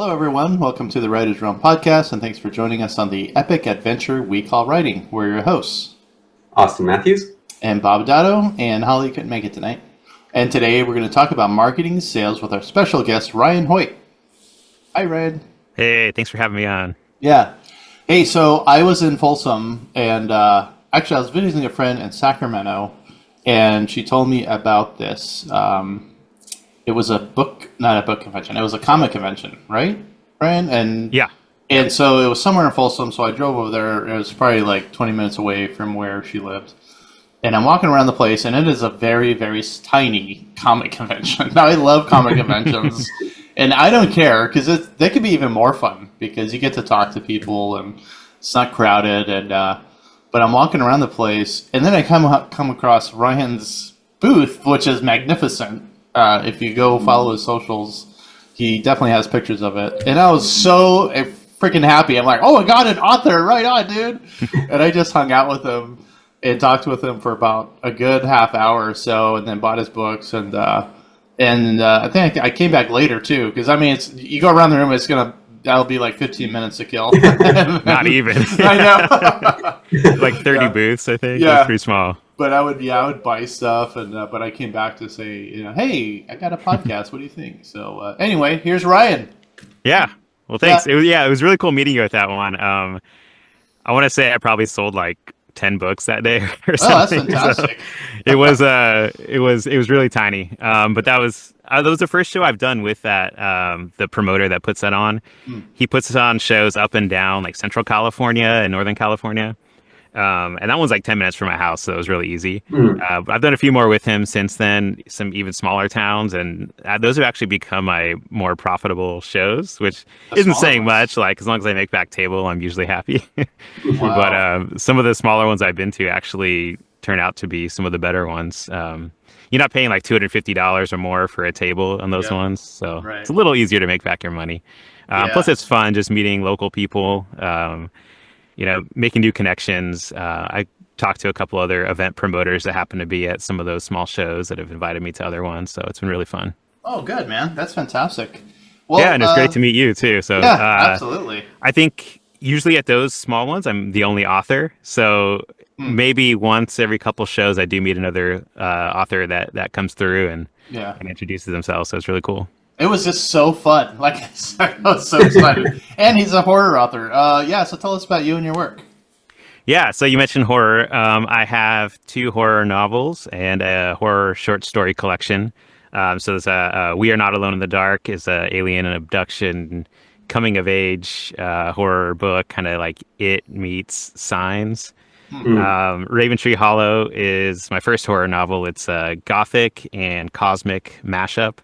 Hello, everyone. Welcome to the Writer's Realm podcast, and thanks for joining us on the epic adventure we call writing. We're your hosts, Austin Matthews. And Bob Dotto, and Holly couldn't make it tonight. And today we're going to talk about marketing and sales with our special guest, Ryan Hoyt. Hi, Ryan. Hey, thanks for having me on. Yeah. Hey, so I was in Folsom, and actually I was visiting a friend in Sacramento, and she told me about this. It was not a book convention. It was a comic convention, right, Ryan? And so it was somewhere in Folsom, so I drove over there. It was probably like 20 minutes away from where she lived. And I'm walking around the place, and it is a very, very tiny comic convention. Now, I love comic conventions, and I don't care, because they could be even more fun, because you get to talk to people, and it's not crowded. And but I'm walking around the place, and then I come across Ryan's booth, which is magnificent. If you go follow his socials, he definitely has pictures of it. And I was so freaking happy. I'm like, oh, I got an author. Right on, dude. And I just hung out with him and talked with him for about a good half hour or so, and then bought his books. And I think I came back later, too. Because, I mean, you go around the room, that'll be like 15 minutes to kill. Not even. I know. Like 30 booths, I think. Yeah. It's pretty small. But I would buy stuff, and but I came back to say, hey, I got a podcast. What do you think? So anyway, here's Ryan. Yeah. Well, thanks. Yeah. It was really cool meeting you at that one. I want to say I probably sold like 10 books that day or something. Oh, that's fantastic. So it was really tiny. But that was the first show I've done with that. The promoter that puts that on, he puts on shows up and down like Central California and Northern California. And that one's like 10 minutes from my house, so it was really easy. But I've done a few more with him since then, some even smaller towns, and those have actually become my more profitable shows, which isn't saying much. Like, as long as I make back table, I'm usually happy. Wow. But some of the smaller ones I've been to actually turn out to be some of the better ones. You're not paying like $250 or more for a table on those ones, so It's a little easier to make back your money. Plus, it's fun just meeting local people. Making new connections. I talked to a couple other event promoters that happen to be at some of those small shows that have invited me to other ones. So it's been really fun. Oh, good, man. That's fantastic. Well, yeah, and it's great to meet you too. So absolutely. I think usually at those small ones, I'm the only author. So maybe once every couple shows, I do meet another author that comes through and introduces themselves. So it's really cool. It was just so fun. Like I said, I was so excited. And he's a horror author. So tell us about you and your work. Yeah, so you mentioned horror. I have 2 horror novels and a horror short story collection. So there's We Are Not Alone in the Dark is a alien and abduction coming of age horror book, kind of like It meets Signs. Raven Tree Hollow is my first horror novel. It's a gothic and cosmic mashup.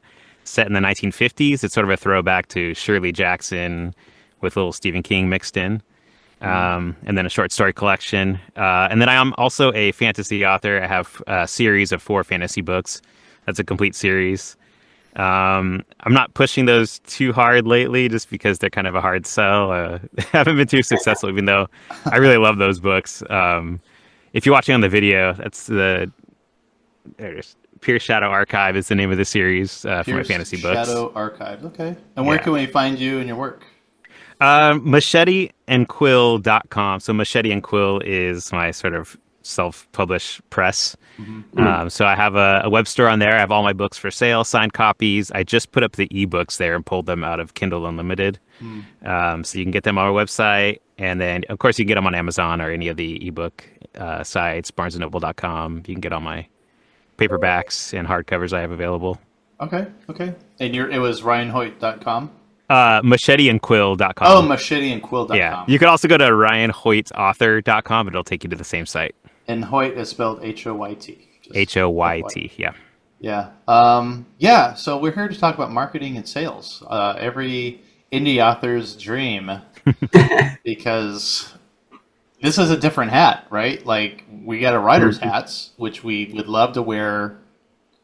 Set in the 1950s. It's sort of a throwback to Shirley Jackson with a little Stephen King mixed in. And then a short story collection. And then I am also a fantasy author. I have a series of 4 fantasy books. That's a complete series. I'm not pushing those too hard lately just because they're kind of a hard sell. Haven't been too successful, even though I really love those books. If you're watching on the video, that's there it is. Pierce Shadow Archive is the name of the series for my fantasy books. Shadow Archive, okay. And where can we find you and your work? Macheteandquill.com. So Machete and Quill is my sort of self-published press. So I have a web store on there. I have all my books for sale, signed copies. I just put up the ebooks there and pulled them out of Kindle Unlimited. So you can get them on our website. And then, of course, you can get them on Amazon or any of the ebook sites, barnesandnoble.com. You can get all my paperbacks and hardcovers I have available. Okay. And it was ryanhoyt.com? Macheteandquill.com. Oh, macheteandquill.com. Yeah. You could also go to ryanhoytauthor.com, and it'll take you to the same site. And Hoyt is spelled H-O-Y-T. H-O-Y-T, yeah. Yeah. So we're here to talk about marketing and sales. Every indie author's dream. Because this is a different hat, right? Like, we got a writer's hats, which we would love to wear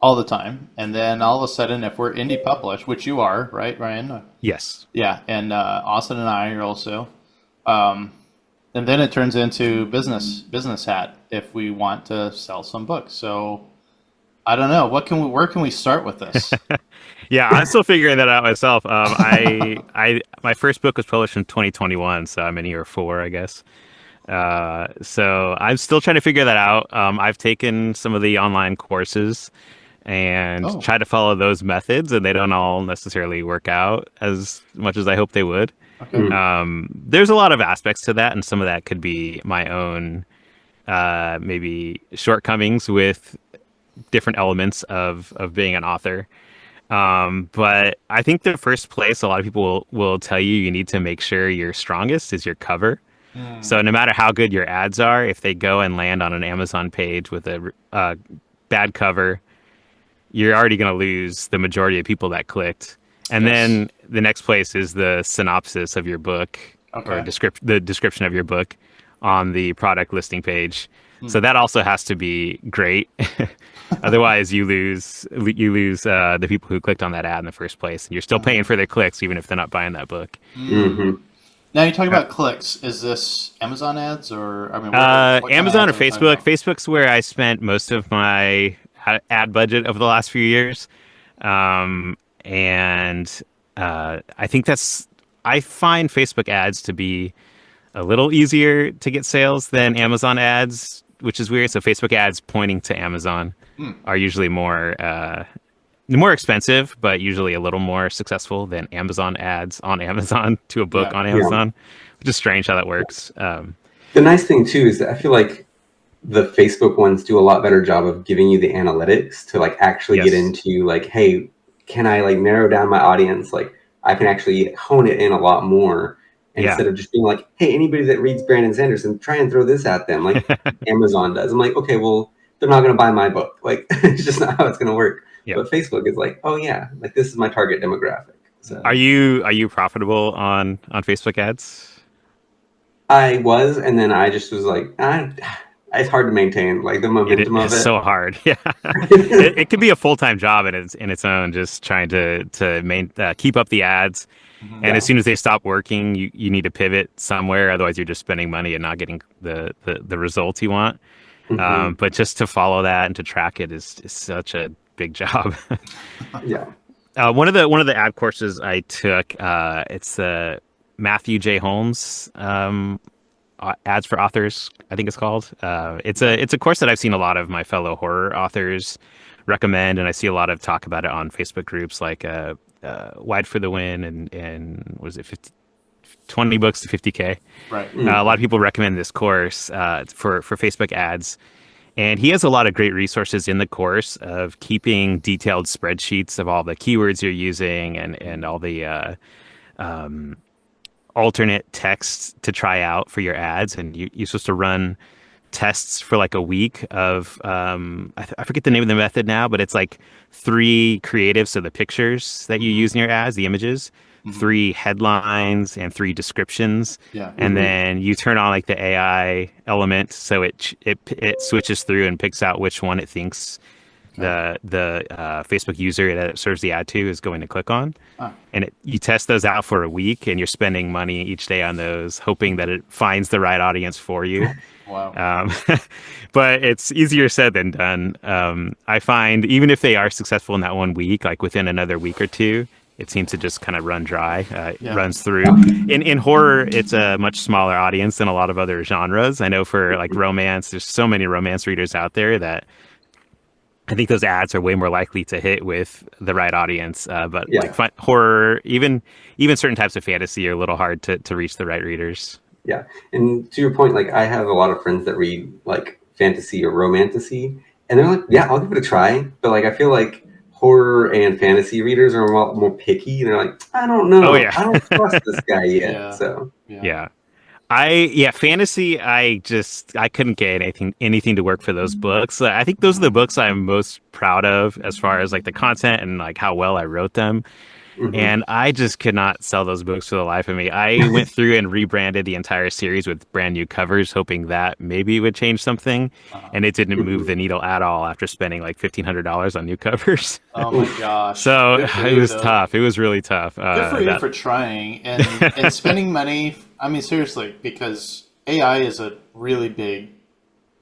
all the time. And then all of a sudden, if we're indie published, which you are, right, Ryan? Yes. Yeah, and Austin and I are also. And then it turns into business hat if we want to sell some books. So I don't know. Where can we start with this? Yeah, I'm still figuring that out myself. My first book was published in 2021, so I'm in year four, I guess. So I'm still trying to figure that out. I've taken some of the online courses and Oh, try to follow those methods, and they don't all necessarily work out as much as I hope they would. okay. There's a lot of aspects to that, and some of that could be my own maybe shortcomings with different elements of being an author. But I think the first place a lot of people will tell you you need to make sure your strongest is your cover. Hmm. So no matter how good your ads are, if they go and land on an Amazon page with a bad cover, you're already going to lose the majority of people that clicked. And Yes. then the next place is the synopsis of your book or Okay. the description of your book on the product listing page. Hmm. So that also has to be great. Otherwise, you lose the people who clicked on that ad in the first place, and you're still paying for their clicks even if they're not buying that book. Hmm. Hmm. Now you talk about clicks. Is this Amazon ads or I mean, what kind of Amazon ads or are we talking Facebook? about? Facebook's where I spent most of my ad budget over the last few years. And I think I find Facebook ads to be a little easier to get sales than Amazon ads, which is weird. So Facebook ads pointing to Amazon Hmm. are usually more expensive, but usually a little more successful than Amazon ads on Amazon to a book Yeah. on Yeah. Amazon, which is strange how that works. The nice thing too is that I feel like the Facebook ones do a lot better job of giving you the analytics to like actually get Yes. into like, hey, can I like narrow down my audience? Like I can actually hone it in a lot more Yeah. instead of just being like, hey, anybody that reads Brandon Sanderson, try and throw this at them like Amazon does. I'm like, okay, well, they're not going to buy my book. Like it's just not how it's going to work. Yep. But Facebook is like, oh yeah, like this is my target demographic. Are So you profitable on Facebook ads? I was, and then I just was like, it's hard to maintain like the It momentum of is it. so hard. Yeah, it could be a full time job in its own, just trying to keep up the ads. Hmm. And as Yeah. soon as they stop working, you need to pivot somewhere. Otherwise, you're just spending money and not getting the results you want. Hmm. But just to follow that and to track it is such a big job. Yeah. One of the ad courses I took, it's the Matthew J. Holmes ads for authors, I think it's called. It's a course that I've seen a lot of my fellow horror authors recommend, and I see a lot of talk about it on Facebook groups like Wide for the Win and what is it, 20 books to 50K. Right. A lot of people recommend this course for Facebook ads. And he has a lot of great resources in the course of keeping detailed spreadsheets of all the keywords you're using and all the alternate text to try out for your ads. And you're supposed to run tests for like a week of I forget the name of the method now, but it's like 3 creatives, so the pictures that you use in your ads, the images, Hmm. 3 headlines, and 3 descriptions, Yeah. and Hmm. then you turn on like the AI element, so it switches through and picks out which one it thinks Okay. the Facebook user that it serves the ad to is going to click on. Ah. And you test those out for a week, and you're spending money each day on those, hoping that it finds the right audience for you. Wow. But it's easier said than done. I find even if they are successful in that one week, like within another week or two, it seems to just kind of run dry. It Yeah. runs through. In horror, it's a much smaller audience than a lot of other genres. I know for like romance, there's so many romance readers out there that I think those ads are way more likely to hit with the right audience. But Yeah. like horror, even certain types of fantasy are a little hard to reach the right readers. Yeah. And to your point, like I have a lot of friends that read like fantasy or romantasy, and they're like, yeah, I'll give it a try. But like I feel like horror and fantasy readers are a lot more picky. They're like, I don't Oh know. yeah. I don't trust this guy yet. Yeah. So Yeah. Yeah. Fantasy, I couldn't get anything to work for those books. I think those are the books I'm most proud of as far as like the content and like how well I wrote them. mhm. And I just could not sell those books for the life of me. I went through and rebranded the entire series with brand new covers, hoping that maybe it would change something. Uh-huh. And it didn't move Mhm. the needle at all after spending like $1,500 on new covers. Oh my Oof. gosh. So Good for it you, was though. tough. It was really tough. Good for you for trying and spending money. I mean, seriously, because AI is a really big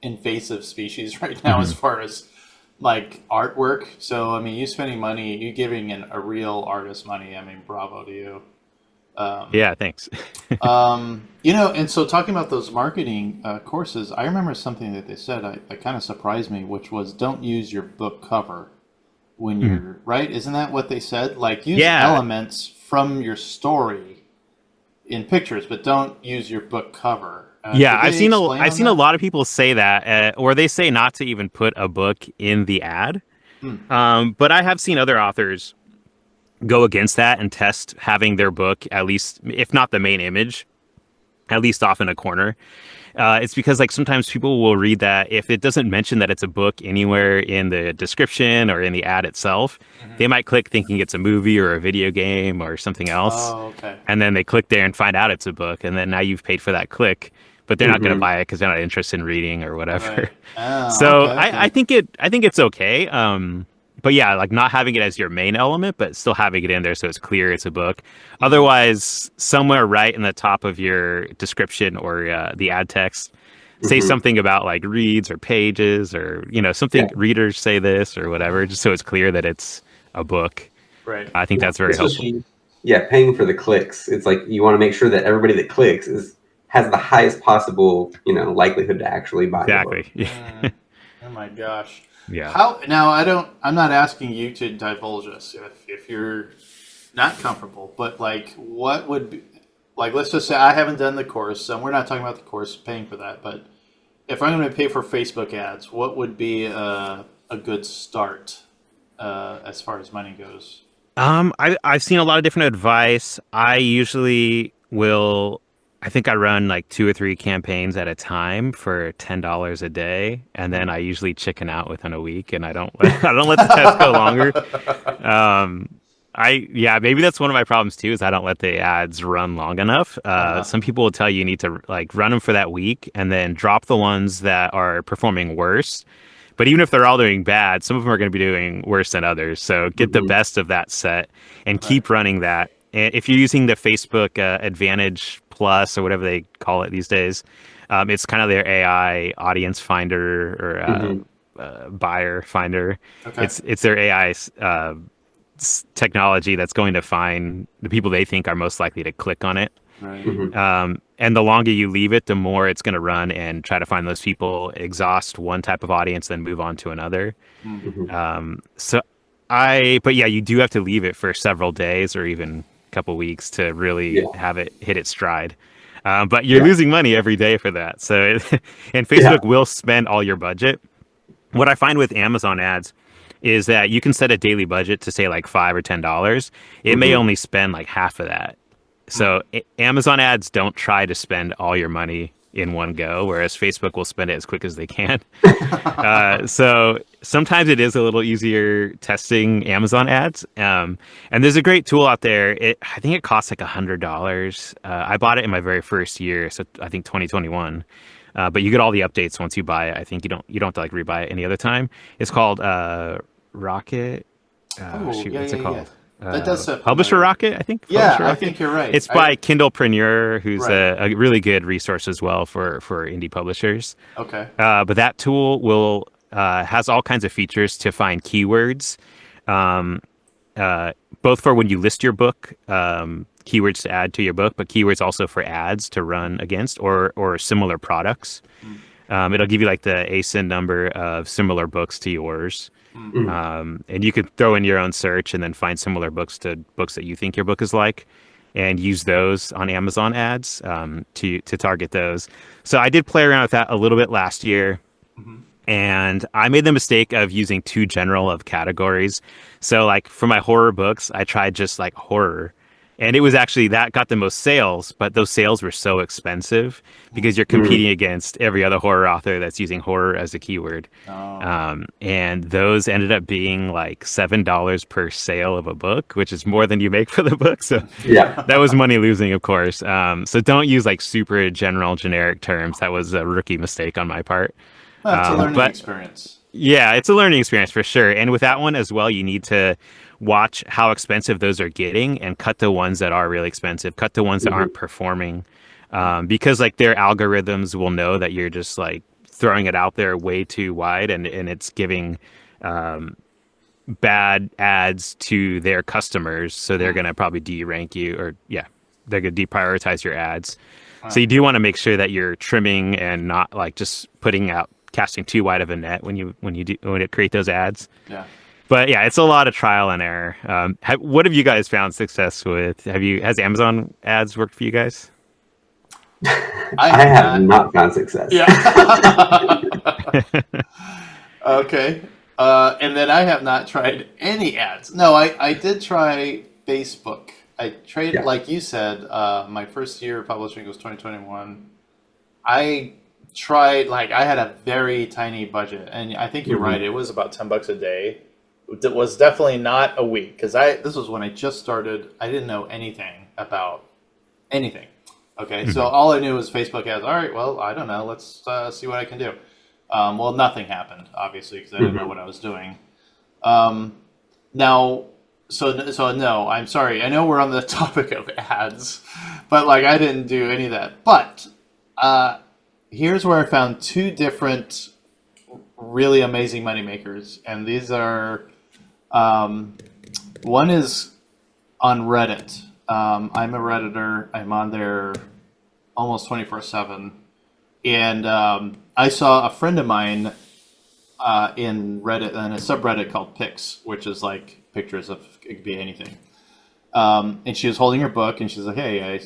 invasive species right now as far as like artwork. So I mean, you spending money, you giving a real artist money. I mean, bravo to you. Yeah, thanks. And so talking about those marketing courses, I remember something that they said that kind of surprised me, which was don't use your book cover when Mhm. you're right. Isn't that what they said? Like use Yeah, elements from your story in pictures, but don't use your book cover. yeah. Did they explain I've on seen a that? lot of people say that, or they say not to even put a book in the ad. Hmm. But I have seen other authors go against that and test having their book, at least if not the main image, at least off in a corner. It's because like sometimes people will read that if it doesn't mention that it's a book anywhere in the description or in the ad itself, Hmm. they might click thinking it's a movie or a video game or something else, Oh, okay. and then they click there and find out it's a book, and then now you've paid for that click, but they're not going to Hmm. buy it because they're not interested in reading or whatever. Right. Oh, So okay, I okay. think it's okay. But yeah, like not having it as your main element, but still having it in there so it's clear it's a book. Hmm. Otherwise, somewhere right in the top of your description or the ad text, say Hmm. something about like reads or pages or Yeah. something readers say this or whatever, just so it's clear that it's a book. Right. I think Yeah. that's very helpful. Especially, yeah, paying for the clicks. It's like you want to make sure that everybody that clicks is has the highest possible, likelihood to actually buy the book. Exactly. Mm. Oh my gosh. Yeah. How now I'm not asking you to divulge this if you're not comfortable, but like what would be like let's just say I haven't done the course, and we're not talking about the course paying for that, but if I'm going to pay for Facebook ads, what would be a good start as far as money goes? I've seen a lot of different advice. I usually will. I think I run like two or three campaigns at a time for $10 a day, and then I usually chicken out within a week, and I don't I don't let the test go longer. Um, yeah, maybe that's one of my problems too, is I don't let the ads run long enough. Uh-huh. Some people will tell you need to like run them for that week and then drop the ones that are performing worse. But even if they're all doing bad, some of them are going to be doing worse than others. So get the Hmm. best of that set and Right. keep running that. And if you're using the Facebook Advantage Plus or whatever they call it these days, it's kind of their AI audience finder or Hmm. buyer finder. Okay. It's their AI technology that's going to find the people they think are most likely to click on it. Right. Hmm. And the longer you leave it, the more it's going to run and try to find those people, exhaust one type of audience, then move on to another. Mm. Hmm. So but yeah, you do have to leave it for several days or even a couple weeks to really Yeah. have it hit its stride. But you're Yeah. losing money every day for that. So, and Yeah. Facebook will spend all your budget. What I find with Amazon ads is that you can set a daily budget to say like $5 or $10. It may Hmm. only spend like half of that. Mm. So Amazon ads don't try to spend all your money in one go, whereas Facebook will spend it as quick as they can. So sometimes it is a little easier testing Amazon ads. And there's a great tool out there. I think it costs like $100. I bought it in my very first year, so I think 2021. But you get all the updates once you buy it. I think you don't have to like rebuy it any other time. It's called Rocket. Oh, Shoot, yeah, what's yeah, it yeah. called? That does sound Publisher familiar. Rocket, I think. Yeah, Publisher I Rocket. think you're right. It's by Kindlepreneur, who's Right. a really good resource as well for indie publishers. Okay. But that tool will has all kinds of features to find keywords, um, uh, both for when you list your book, keywords to add to your book, but keywords also for ads to run against or similar products. Mm. It'll give you like the ASIN number of similar books to yours. Mm. Hmm. And you could throw in your own search and then find similar books to books that you think your book is like, and use those on Amazon ads to target those. So I did play around with that a little bit last year, Mhm. and I made the mistake of using too general of categories. So like for my horror books, I tried just like horror. And it was actually that got the most sales, but those sales were so expensive because you're Hmm. competing against every other horror author that's using horror as a keyword. Oh. And those ended up being like $7 per sale of a book, which is more than you make for the book. So Yeah. that was money losing, of course. So don't use like super general, generic terms. That was a rookie mistake on my part. That's a learning But experience. yeah, it's a learning experience for sure. And with that one as well, you need to watch how expensive those are getting and cut the ones that are really expensive, cut the ones that Hmm. aren't performing. Because like their algorithms will know that you're just like throwing it out there way too wide and it's giving bad ads to their customers, so they're going to probably de-rank you, or yeah, they're going to deprioritize your ads. So you do want to make sure that you're trimming and not like just putting out casting too wide of a net when you create those ads. Yeah. But yeah, it's a lot of trial and error. What have you guys found success with? Has Amazon ads worked for you guys? I have not found success. Yeah. Okay. And then I have not tried any ads. No, I did try Facebook. I tried, like you said, my first year of publishing was 2021. I tried, like, I had a very tiny budget, and I think you're right. It was about $10 a day. It was definitely not a week, because this was when I just started. I didn't know anything about anything. Okay, so all I knew was Facebook ads. All right, well, I don't know. Let's see what I can do. Well, nothing happened, obviously, because I didn't know what I was doing. Now, so no, I'm sorry. I know we're on the topic of ads, but like I didn't do any of that. But here's where I found two different really amazing moneymakers, and these are one is on Reddit. I'm a Redditor. I'm on there almost 24/7, and I saw a friend of mine in Reddit, in a subreddit called Pics, which is like pictures of, it could be anything. And she was holding her book, and she's like, "Hey,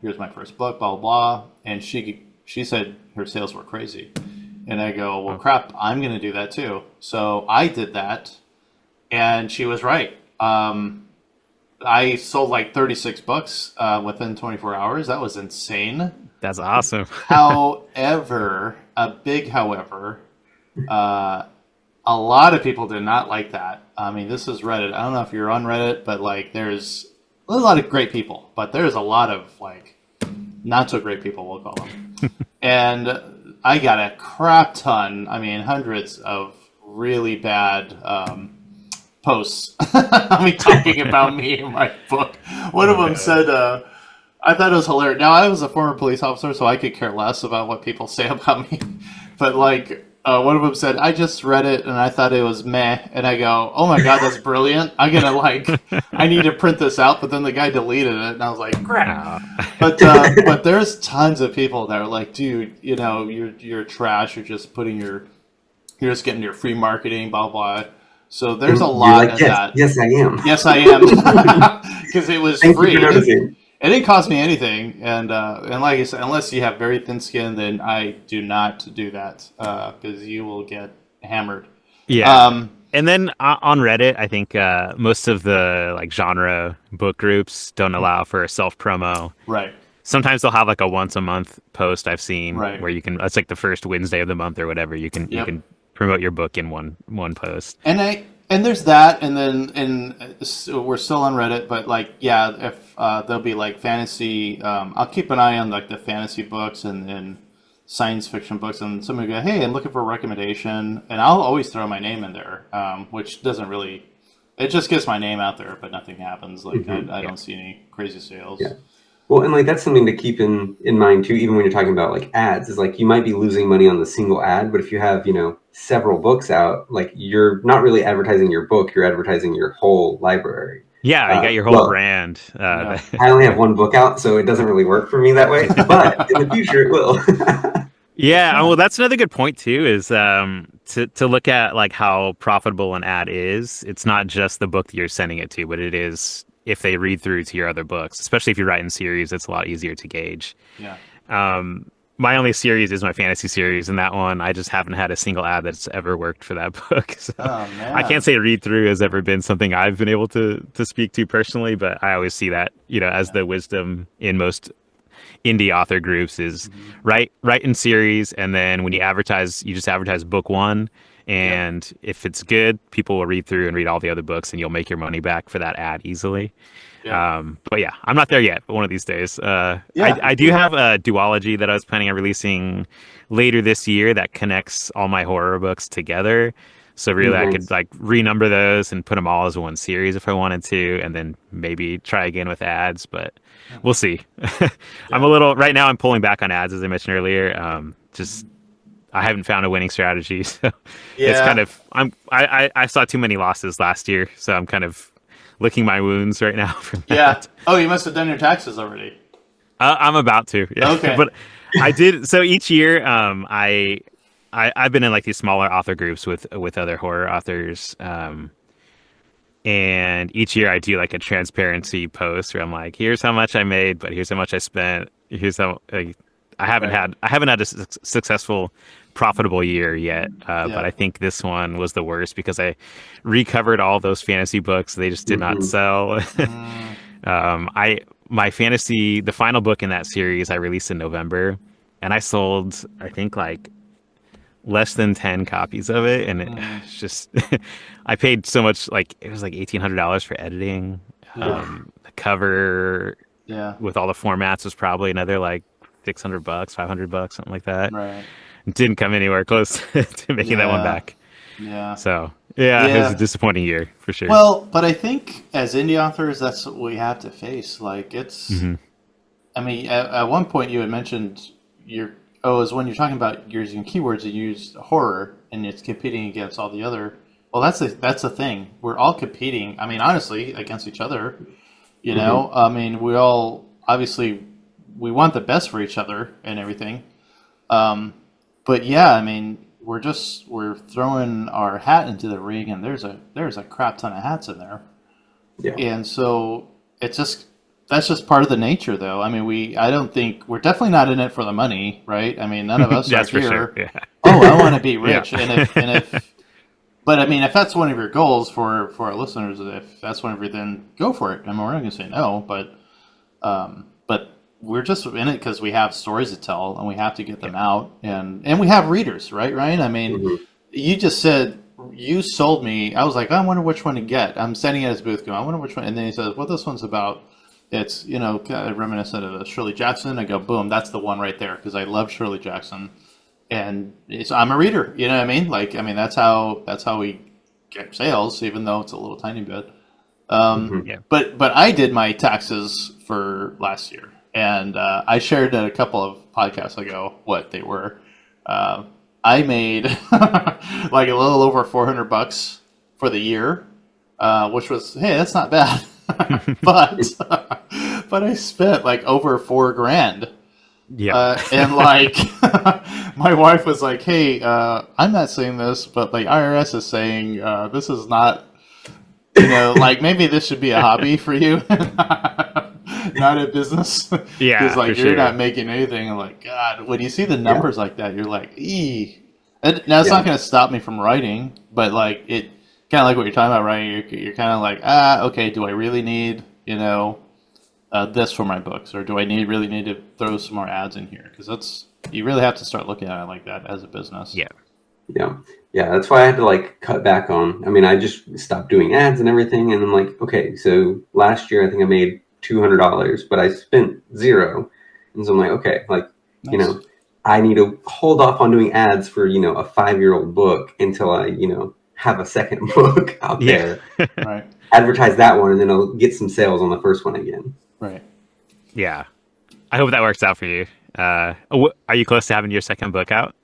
here's my first book, blah blah blah." And she said her sales were crazy, and I go, "Well, crap, I'm going to do that too." So I did that, and she was right. I sold like 36 books within 24 hours. That was insane. That's awesome. However, a big however, a lot of people did not like that. I mean, this is Reddit. I don't know if you're on Reddit, but like there's a lot of great people, but there's a lot of like not so great people, we'll call them. And I got a crap ton, I mean, hundreds of really bad posts. I mean, talking about me in my book. One of them said, I thought it was hilarious. Now, I was a former police officer, so I could care less about what people say about me. But, like, one of them said, I just read it, and I thought it was meh. And I go, oh, my God, that's brilliant. I'm going to, like, I need to print this out. But then the guy deleted it, and I was like, crap. But there's tons of people that are like, dude, you're trash. You're just you're just getting your free marketing, blah, blah. So there's a lot of that. Yes, I am. Yes, I am. Because it was free. It didn't cost me anything. And like I said, unless you have very thin skin, then I do not do that because you will get hammered. Yeah. And then on Reddit, I think most of the like genre book groups don't allow for self promo. Right. Sometimes they'll have like a once a month post I've seen right. where you can. It's like the first Wednesday of the month or whatever. You can promote your book in one post. And there's that, and then we're still on Reddit, but like if there'll be like fantasy, I'll keep an eye on like the fantasy books and science fiction books, and somebody go, hey, I'm looking for a recommendation, and I'll always throw my name in there, which doesn't really, it just gets my name out there, but nothing happens. Like I don't see any crazy sales. Yeah. Well, and like that's something to keep in mind too, even when you're talking about like ads, is like you might be losing money on the single ad, but if you have, several books out, like you're not really advertising your book, you're advertising your whole library. Yeah, you got your whole brand. I only have one book out, so it doesn't really work for me that way, but in the future it will. Yeah, well, that's another good point too, is to look at like how profitable an ad is. It's not just the book that you're sending it to, but it is if they read through to your other books, especially if you write in series, it's a lot easier to gauge. Yeah. My only series is my fantasy series, and that one I just haven't had a single ad that's ever worked for that book. So I can't say read through has ever been something I've been able to speak to personally, but I always see that, as the wisdom in most indie author groups is write in series, and then when you advertise, you just advertise book one. And if it's good, people will read through and read all the other books, and you'll make your money back for that ad easily. Yeah. But yeah, I'm not there yet, but one of these days. I do have a duology that I was planning on releasing later this year that connects all my horror books together. So really, I could like renumber those and put them all as one series if I wanted to, and then maybe try again with ads, but we'll see. Right now I'm pulling back on ads, as I mentioned earlier. I haven't found a winning strategy. So it's Yeah. kind of I saw too many losses last year, so I'm kind of licking my wounds right now from Yeah. that. Oh, you must have done your taxes already. I'm about to, yeah. Okay. But I did so each year. I've been in like these smaller author groups with other horror authors. And each year I do like a transparency post where I'm like, here's how much I made, but here's how much I spent. Here's how like, Right. I haven't had a successful, profitable year yet. But Yeah. I think this one was the worst because I recovered all those fantasy books. They just did not Hmm. sell. Mm, I my fantasy, the final book in that series, I released in November, and I sold I think like less than 10 copies of it, and mm, it's just I paid so much, like it was like $1,800 for editing. yeah. The cover Yeah. with all the formats was probably another like $600, $500, something like that. Right. It didn't come anywhere close to making that one Yeah. back. Yeah. So yeah, it was a Yeah. disappointing year for sure. Well, but I think as indie authors, that's what we have to face. Like, it's, Hmm. I mean, at one point you had mentioned your, oh, is when you're talking about using keywords, you use horror and it's competing against all the other. Well, that's the thing. We're all competing. I mean, honestly, against each other. You Hmm. know, I mean, we all obviously we want the best for each other and everything. Um, but yeah, I mean, we're throwing our hat into the ring, and there's a crap ton of hats in there, Yeah. and so it's just that's just part of the nature, though. I mean, I don't think we're definitely not in it for the money, right? I mean, none of us are That's for sure. here. Yeah. Oh, I want to be Yeah. rich, and if but I mean, if that's one of your goals for our listeners, if that's one of your, then go for it. I mean, we're not going to say no, but we're just in it because we have stories to tell and we have to get them out, and we have readers, right, Ryan? I mean, Hmm. you just said you sold me. I was like, I wonder which one to get. I'm standing at his booth going, I wonder which one. And then he says, well, this one's about. It's kind of reminiscent of the Shirley Jackson. I go, boom, that's the one right there because I love Shirley Jackson, and I'm a reader. You know what I mean? Like, I mean, that's how we get sales, even though it's a little tiny bit. Hmm. Yeah. But I did my taxes for last year, and I shared it a couple of podcasts ago what they were. Uh, I made like a little over $400 for the year, which was, hey, that's not bad. but but I spent like over 4 grand. Yep. And like my wife was like, "Hey, I'm not saying this, but like IRS is saying this is not, like maybe this should be a hobby for you, not a business, because Yeah, for like you're sure. not making anything." And like, God, when you see the Yeah. numbers like that, you're like, "Ee." And now it's not Yeah. going to stop me from writing, but like it kind of like what you're talking about, right? You're kind of like, okay, do I really need, this for my books, or do I really need to throw some more ads in here? Because you really have to start looking at it like that as a business. Yeah. Yeah. Yeah. That's why I had to like cut back on. I mean, I just stopped doing ads and everything. And I'm like, okay, so last year I think I made $200, but I spent zero. And so I'm like, okay, like, you Nice. know, I need to hold off on doing ads for, a 5-year-old book until I, have a second book out Yeah. there, Right. advertise that one, and then I'll get some sales on the first one again. Right. Yeah. I hope that works out for you. Are you close to having your second book out?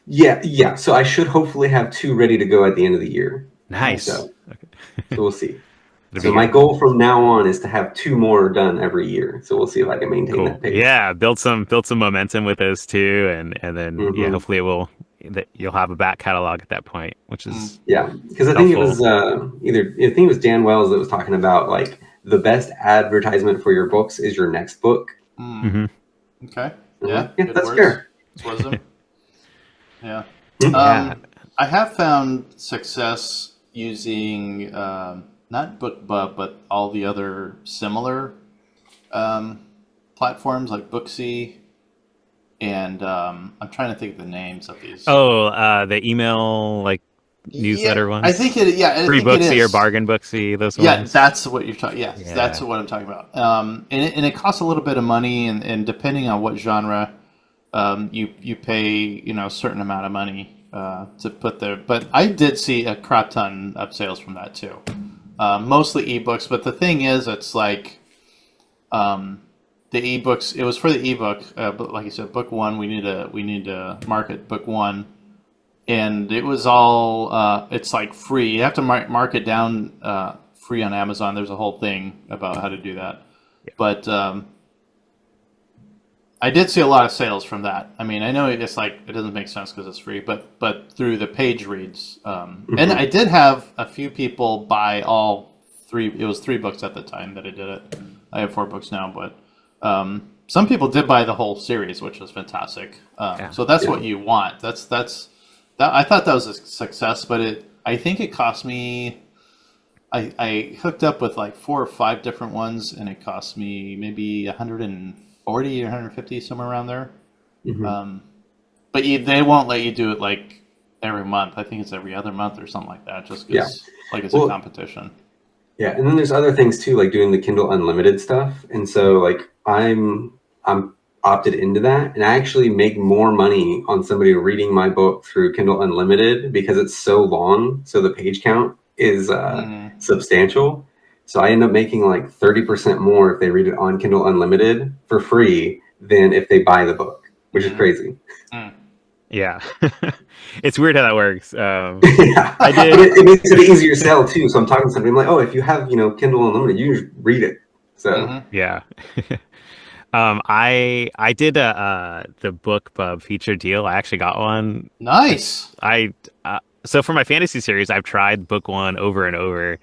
Yeah, yeah. So I should hopefully have two ready to go at the end of the year. Nice. Nice. So, so we'll see. It'll So be my good. goal from now on is to have two more done every year. So we'll see if I can maintain Cool. that pace. Yeah, build some momentum with those two, and then yeah, Hmm. hopefully it will that you'll have a back catalog at that point, which Mm. is Yeah, because I think it helpful. was I think it was Dan Wells that was talking about like the best advertisement for your books is your next book. Mm. Hmm. Okay. And I'm Yeah. like, yeah, Good that's words. fair. It's wisdom. Yeah. Yeah. I have found success using not BookBub, but all the other similar um, platforms like Booksy, and I'm trying to think of the names of these. Oh, the email like Yeah, newsletter I ones, think it. Yeah, I free think it Booksy or is. bargain Booksy, those Yeah, ones. that's what you're talking. Yes, that's Yeah. what I'm talking about. And it costs a little bit of money, and depending on what genre, you pay a certain amount of money to put there. But I did see a crap ton of sales from that too, mostly ebooks. But the thing is, it's like the ebooks. It was for the ebook, but like you said, book one. We need to market book one, and it was all. It's like free. You have to mark it down free on Amazon. There's a whole thing about how to do that, but. I did see a lot of sales from that. I mean, I know it's like it doesn't make sense because it's free, but through the page reads, and I did have a few people buy all three. It was 3 books at the time that I did it. I have 4 books now, but some people did buy the whole series, which was fantastic. So that's what you want. That's that. I thought that was a success, but I think it cost me. I hooked up with like 4 or 5 different ones, and it cost me maybe 140 or 150, somewhere around there. But they won't let you do it like every month. I think it's every other month or something like that, just because like it's a competition. Yeah, and then there's other things too, like doing the Kindle Unlimited stuff. And so like I'm opted into that, and I actually make more money on somebody reading my book through Kindle Unlimited because it's so long. So the page count is substantial. So I end up making like 30% more if they read it on Kindle Unlimited for free than if they buy the book, which is crazy. Yeah. It's weird how that works. Yeah. I did. But it makes it easier to sell too. So I'm talking to somebody, I'm like, oh, if you have, Kindle Unlimited, you just read it. So yeah. I did the BookBub feature deal. I actually got one. Nice. So for my fantasy series, I've tried book one over and over.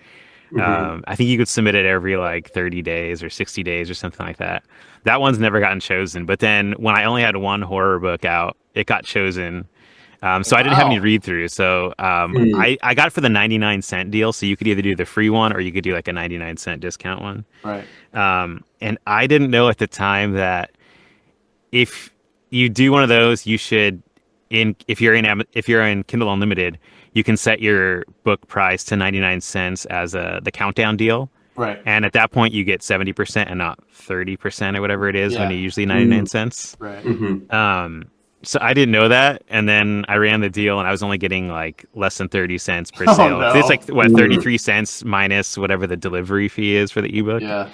I think you could submit it every like 30 days or 60 days or something like that. That one's never gotten chosen. But then when I only had one horror book out, it got chosen. So I didn't have any read through. So I got it for the 99-cent deal. So you could either do the free one or you could do like a 99-cent discount one. Right. And I didn't know at the time that if you do one of those, you should if you're in Kindle Unlimited, you can set your book price to 99 cents as the countdown deal. Right. And at that point, you get 70% and not 30% or whatever it is when you're usually 99 cents. Right. So I didn't know that. And then I ran the deal and I was only getting like less than 30 cents per sale. No. It's like, 33 cents minus whatever the delivery fee is for the ebook. Yeah.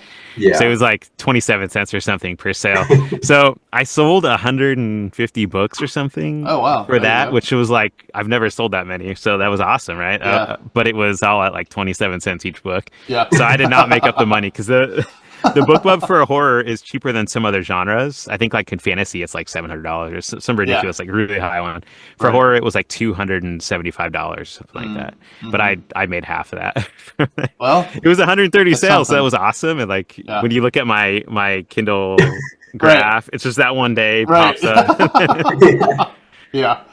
So it was like 27 cents or something per sale. So I sold 150 books or something for that, which was like, I've never sold that many. So that was awesome, right? Yeah. But it was all at like 27 cents each book. Yeah. So I did not make up the money because the BookBub for a horror is cheaper than some other genres. I think like in fantasy, it's like $700 or some ridiculous, like really high one. For horror, it was like $275, something like that. But I made half of that. Well, it was 130 sales, something. so that was awesome. And like when you look at my Kindle graph, it's just that one day pops up. Yeah.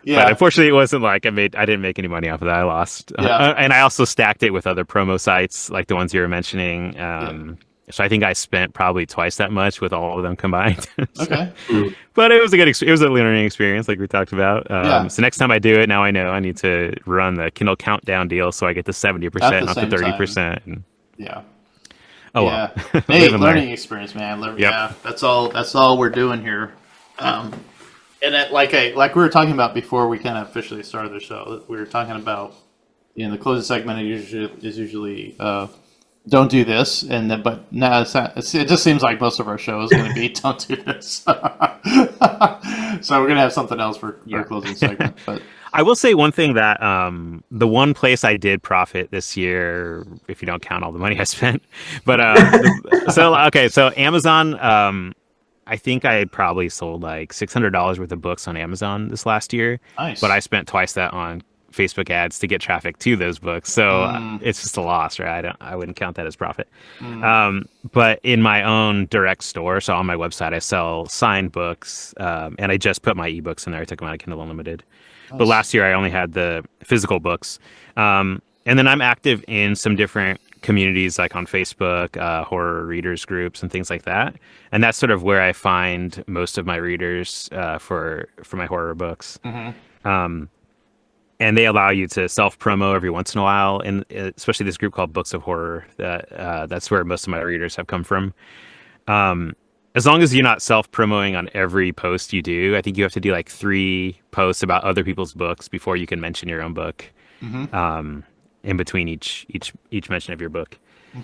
But unfortunately, it wasn't like I didn't make any money off of that. I lost. And I also stacked it with other promo sites, like the ones you were mentioning. So I think I spent probably twice that much with all of them combined. Okay. But it was a it was a learning experience, like we talked about. So next time I do it, now I know I need to run the Kindle countdown deal so I get the 70%, not the 30%. Yeah. Oh well. Hey, learning experience, man. Yeah, that's all we're doing here. And like we were talking about before we kind of officially started the show, we were talking about the closing segment is usually don't do this, but now it just seems like most of our show is going to be don't do this. So we're going to have something else for our closing segment. But I will say one thing that the one place I did profit this year, if you don't count all the money I spent, but so Amazon. I think I had probably sold like $600 worth of books on Amazon this last year. Nice. But I spent twice that on Facebook ads to get traffic to those books. So it's just a loss, right? I wouldn't count that as profit. But in my own direct store, so on my website, I sell signed books. And I just put my ebooks in there. I took them out of Kindle Unlimited. Nice. But last year I only had the physical books. And then I'm active in some different communities like on Facebook, horror readers groups and things like that. And that's sort of where I find most of my readers for my horror books. And they allow you to self-promo every once in a while, and especially this group called Books of Horror. That's where most of my readers have come from. As long as you're not self-promoting on every post you do, I think you have to do like 3 posts about other people's books before you can mention your own book. In between each mention of your book.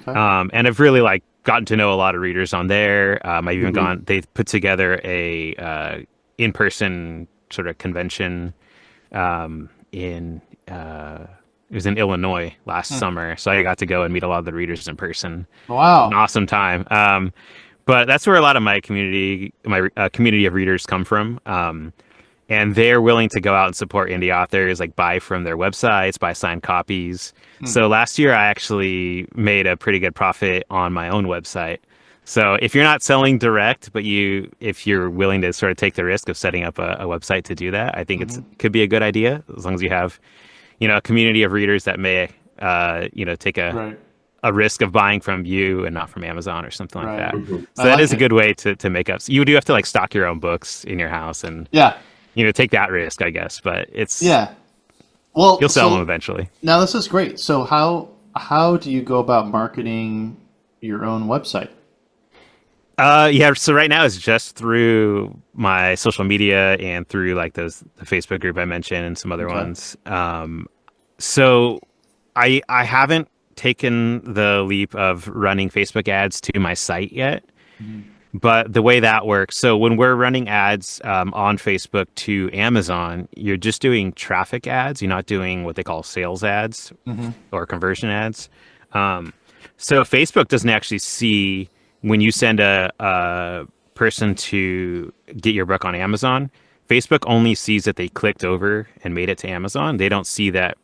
Okay. And I've really like gotten to know a lot of readers on there. I've even gone. They've put together a in-person sort of convention in it was in Illinois last summer, so I got to go and meet a lot of the readers in person. It was an Wow. awesome time. But that's where a lot of my community of readers come from. And they're willing to go out and support indie authors, like buy from their websites, buy signed copies. So last year, I actually made a pretty good profit on my own website. So if you're not selling direct, but if you're willing to sort of take the risk of setting up a website to do that, I think it could be a good idea as long as you have, a community of readers that may, take Right. a risk of buying from you and not from Amazon or something like Right. that. I So that like is a it. good way to make up. So you do have to like stock your own books in your house and Yeah. take that risk, I guess. But Yeah. Well, you'll sell them so eventually. now this is great. So how do you go about marketing your own website? Yeah. So right now it's just through my social media and through like the Facebook group I mentioned and some other Okay. ones. So I haven't taken the leap of running Facebook ads to my site yet. But the way that works, so when we're running ads on Facebook to Amazon, you're just doing traffic ads. You're not doing what they call sales ads or conversion ads. So Facebook doesn't actually see when you send a person to get your book on Amazon. Facebook only sees that they clicked over and made it to Amazon. They don't see that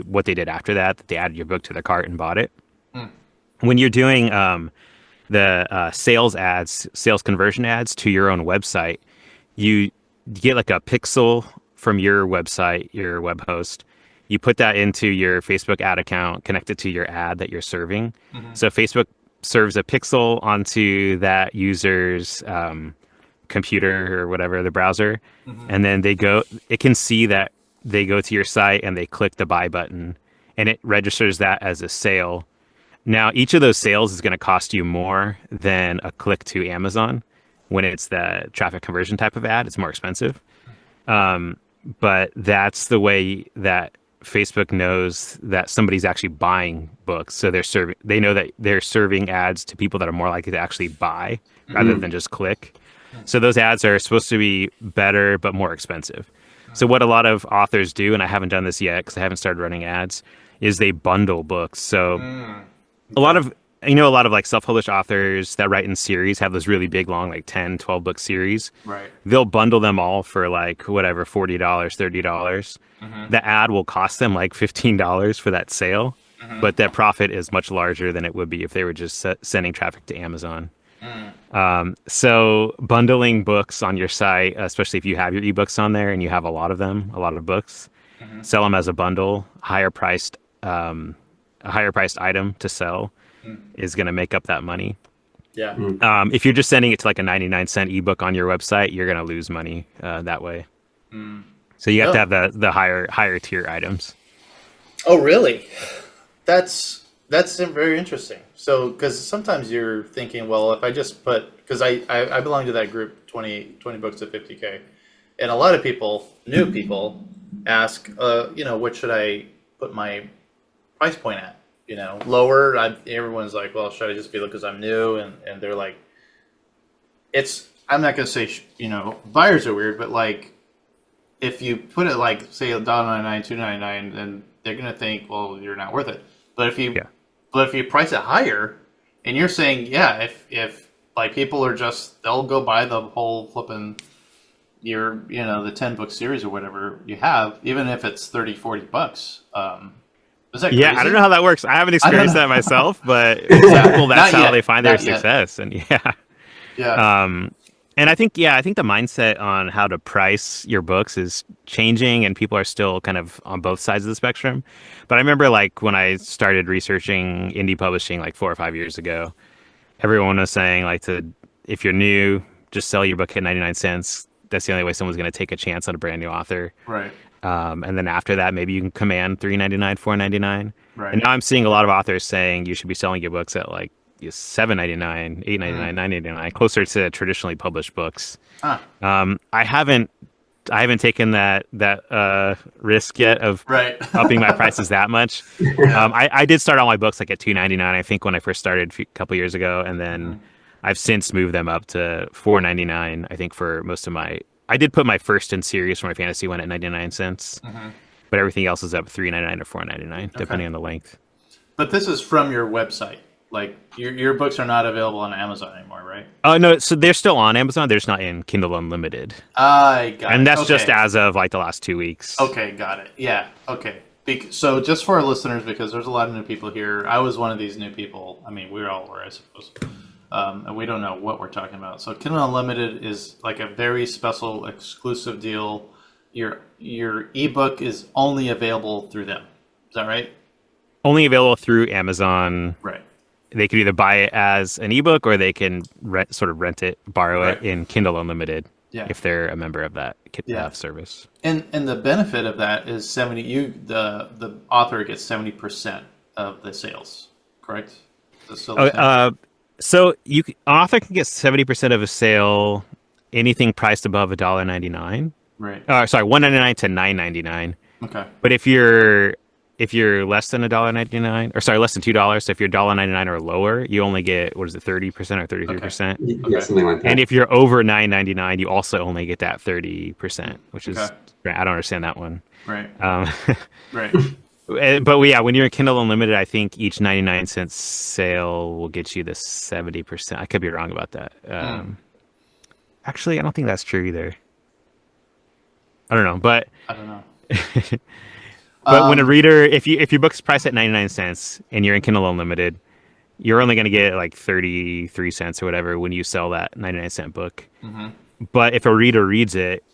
what they did after that they added your book to the cart and bought it. When you're doing the sales conversion ads to your own website, you get like a pixel from your website, your web host. You put that into your Facebook ad account, connect it to your ad that you're serving. So Facebook serves a pixel onto that user's computer or whatever, the browser. And then it can see that they go to your site and they click the buy button and it registers that as a sale. Now, each of those sales is going to cost you more than a click to Amazon. When it's the traffic conversion type of ad, it's more expensive. But that's the way that Facebook knows that somebody's actually buying books. So they know that they're serving ads to people that are more likely to actually buy rather than just click. So those ads are supposed to be better, but more expensive. So what a lot of authors do, and I haven't done this yet because I haven't started running ads, is they bundle books. So a lot of like self-published authors that write in series have those really big, long, like 10, 12 book series. Right. They'll bundle them all for like whatever, $40, $30. The ad will cost them like $15 for that sale, but that profit is much larger than it would be if they were just sending traffic to Amazon. So bundling books on your site, especially if you have your ebooks on there and you have a lot of them, a lot of books, sell them as a bundle, a higher priced item to sell is going to make up that money. Yeah. If you're just sending it to like a 99-cent ebook on your website, you're going to lose money that way. So you have to have the higher tier items. Oh, really? That's very interesting. So, because sometimes you're thinking, well, if I just because I belong to that group, 20 books to 50K, and a lot of new people, ask, what should I put my price point at? Lower. Everyone's like, well, should I just be because I'm new? And they're like, I'm not gonna say, buyers are weird, but like, if you put it like, say, $1.99, $2.99, then they're gonna think, well, you're not worth it. But if you price it higher, and you're saying, yeah, if like people are they'll go buy the whole flipping the 10 book series or whatever you have, even if it's $30-$40. Is that crazy? I don't know how that works. I haven't experienced that myself, but well, that's how they find their success. And and I think the mindset on how to price your books is changing, and people are still kind of on both sides of the spectrum. But I remember like when I started researching indie publishing like 4 or 5 years ago, everyone was saying like if you're new, just sell your book at 99 cents. That's the only way someone's going to take a chance on a brand new author. Right. And then after that, maybe you can command $3.99, $4.99. Right. And now I'm seeing a lot of authors saying you should be selling your books at like $7.99, $8.99, $9.99, closer to traditionally published books. I haven't I haven't taken that risk yet of Right. upping my prices that much. Yeah. I did start all my books like at $2.99, I think, when I first started a couple years ago, and then Mhm. I've since moved them up to $4.99. I think for most of my, I did put my first in series for my fantasy one at 99 cents, Mhm. but everything else is up $3.99 or $4.99, Okay. depending on the length. But this is from your website. Like your books are not available on Amazon anymore, right? Oh no, so they're still on Amazon. They're just not in Kindle Unlimited, I got and it. that's just Okay. as of like the last 2 weeks. Okay, got it. Yeah. Okay. So just for our listeners, because there's a lot of new people here, I was one of these new people. I mean, we all were, I suppose. And we don't know what we're talking about. So Kindle Unlimited is like a very special, exclusive deal. Your ebook is only available through them. Is that right? Only available through Amazon. Right. They could either buy it as an ebook or they can rent it, borrow it Right. in Kindle Unlimited Yeah. if they're a member of that Yeah. service. And the benefit of that is 70. The author gets 70% of the sales. Correct? Is that still Oh, the same? so author can get 70% of a sale, anything priced above $1.99. Right. Sorry, $1.99 to $9.99. Okay. But if you're less than $1.99, or sorry, less than $2, so if you're $1.99 or lower, you only get, what is it, 30% or Okay. 33%. Yeah, Okay. something like And that. if you're over $9.99, you also only get that 30%, which Okay. is, I don't understand that one. Right. Um, Right. but yeah, when you're in Kindle Unlimited, I think each 99 cent sale will get you the 70%. I could be wrong about that. Hmm. Actually, I don't think that's true either. I don't know, but I don't know. when a Um, reader, if your book's priced at 99 cents and you're in Kindle Unlimited, you're only going to get like 33 cents or whatever when you sell that 99 cent book. mhm. But if a reader reads it,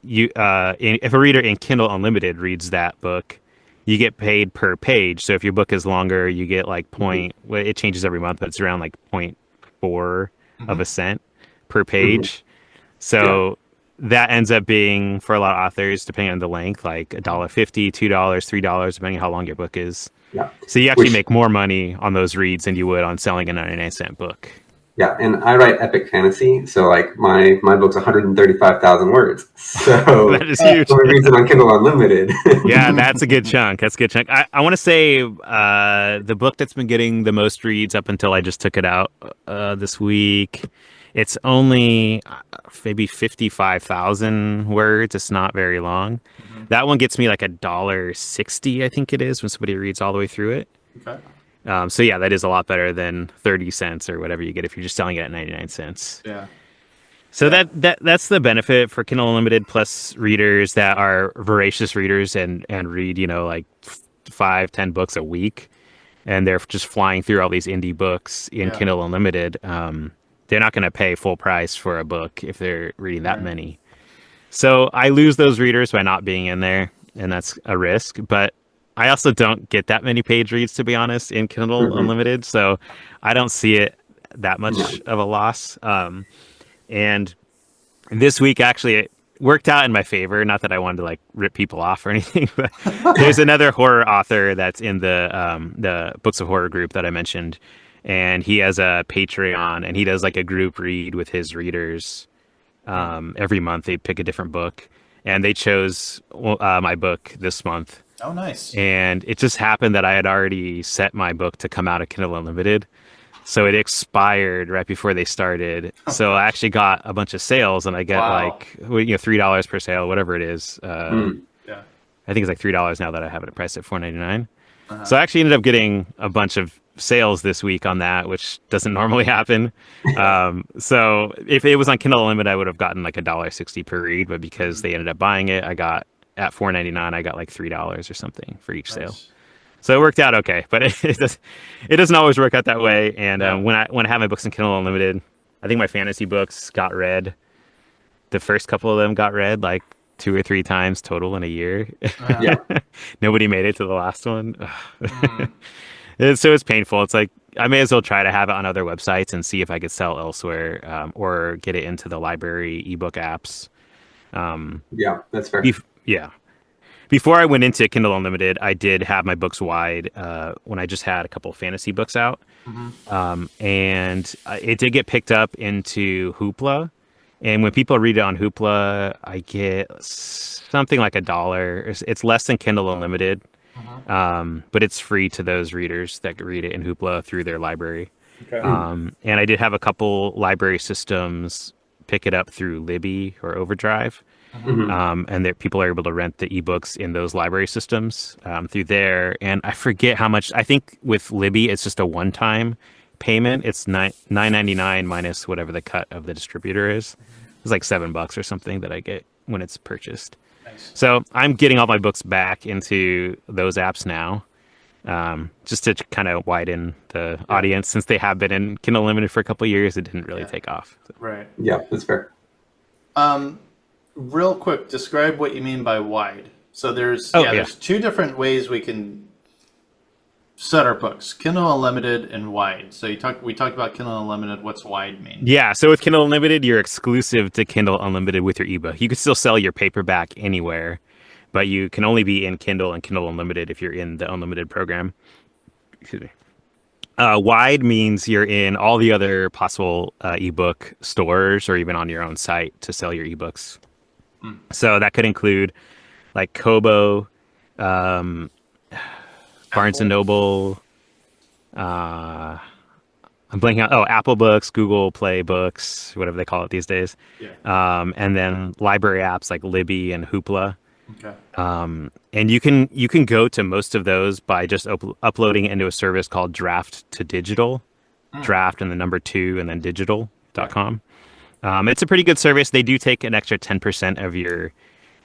if a reader in Kindle Unlimited reads that book, you get paid per page. So if your book is longer, you get like Mhm. well, it changes every month, but it's around like point 0.4 of a Mhm. cent per Mhm. page. Yeah. So that ends up being, for a lot of authors, depending on the length, like $1.50, $2, $3, depending on how long your book is. Yeah. So you actually Which, make more money on those reads than you would on selling a 99-cent book. yeah, and I write epic fantasy, so like my book's 135,000 words. So That is huge. someone reads it on Kindle Unlimited. Yeah, that's a good chunk. That's a good chunk. I want to say the book that's been getting the most reads up until I just took it out this week. It's only maybe 55,000 words. It's not very long. Mhm. That one gets me like $1.60, I think it is, when somebody reads all the way through it. Okay. So yeah, that is a lot better than 30 cents or whatever you get if you're just selling it at 99 cents. Yeah. So Yeah. that's the benefit for Kindle Unlimited plus readers that are voracious readers and read, like 5, 10 books a week, and they're just flying through all these indie books in Yeah. Kindle Unlimited. They're not going to pay full price for a book if they're reading that Right. many. So I lose those readers by not being in there, and that's a risk. But I also don't get that many page reads, to be honest, in Kindle Mhm. Unlimited, so I don't see it that No. much of a loss. And this week actually it worked out in my favor. Not that I wanted to like rip people off or anything, but there's another horror author that's in the Books of Horror group that I mentioned, and he has a Patreon and he does like a group read with his readers. Every month they pick a different book, and they chose my book this month. Oh, nice. And it just happened that I had already set my book to come out of Kindle Unlimited. So it expired right before they started. Oh So I gosh. actually got a bunch of sales, and I get Wow. like $3 per sale, whatever it is. Mm. Yeah. I think it's like $3 now that I have it priced at $4.99. Uh-huh. So I actually ended up getting a bunch of sales this week on that, which doesn't normally happen. So if it was on Kindle Unlimited, I would have gotten like $1.60 per read, but because Mhm. they ended up buying it, I got at $4.99, I got like $3 or something for each sale. Nice. So it worked out okay, but it doesn't always work out that way. And Yeah. when I have my books in Kindle Unlimited, I think my fantasy books got read. The first couple of them got read like 2 or 3 times total in a year. Uh-huh. Yeah. Nobody made it to the last one. Mm. So it's painful. It's like I may as well try to have it on other websites and see if I could sell elsewhere, or get it into the library ebook apps. Yeah, that's fair. Yeah. Before I went into Kindle Unlimited, I did have my books wide when I just had a couple of fantasy books out. Mhm. And it did get picked up into Hoopla. And when people read it on Hoopla, I get something like $1. It's less than Kindle Unlimited, Mhm. but it's free to those readers that read it in Hoopla through their library. Okay. And I did have a couple library systems pick it up through Libby or Overdrive. Mhm. Mhm. And that people are able to rent the ebooks in those library systems through there. And I forget how much. I think with Libby, it's just a one-time payment. It's $9.99 minus whatever the cut of the distributor is. It's like $7 or something that I get when it's purchased. Nice. So I'm getting all my books back into those apps now, just to kind of widen the Yeah. audience since they have been in Kindle Unlimited for a couple of years. It didn't really Yeah. take off. So. Right. Yeah, that's fair. Real quick, describe what you mean by wide. So there's Oh, yeah. there's two different ways we can set our books: Kindle Unlimited and wide. So we talked about Kindle Unlimited. What's wide mean? Yeah, so with Kindle Unlimited, you're exclusive to Kindle Unlimited with your ebook. You can still sell your paperback anywhere, but you can only be in Kindle and Kindle Unlimited if you're in the Unlimited program. Excuse me. Wide means you're in all the other possible ebook stores or even on your own site to sell your ebooks. So that could include like Kobo, um, Barnes and Apple? Noble. Uh, I'm blanking out. Oh, Apple Books, Google Play Books, whatever they call it these days. Yeah. And then library apps like Libby and Hoopla. Okay. And you can go to most of those by just uploading it into a service called Draft to Digital, Draft and the number 2 and then digital.com. It's a pretty good service. They do take an extra 10% of your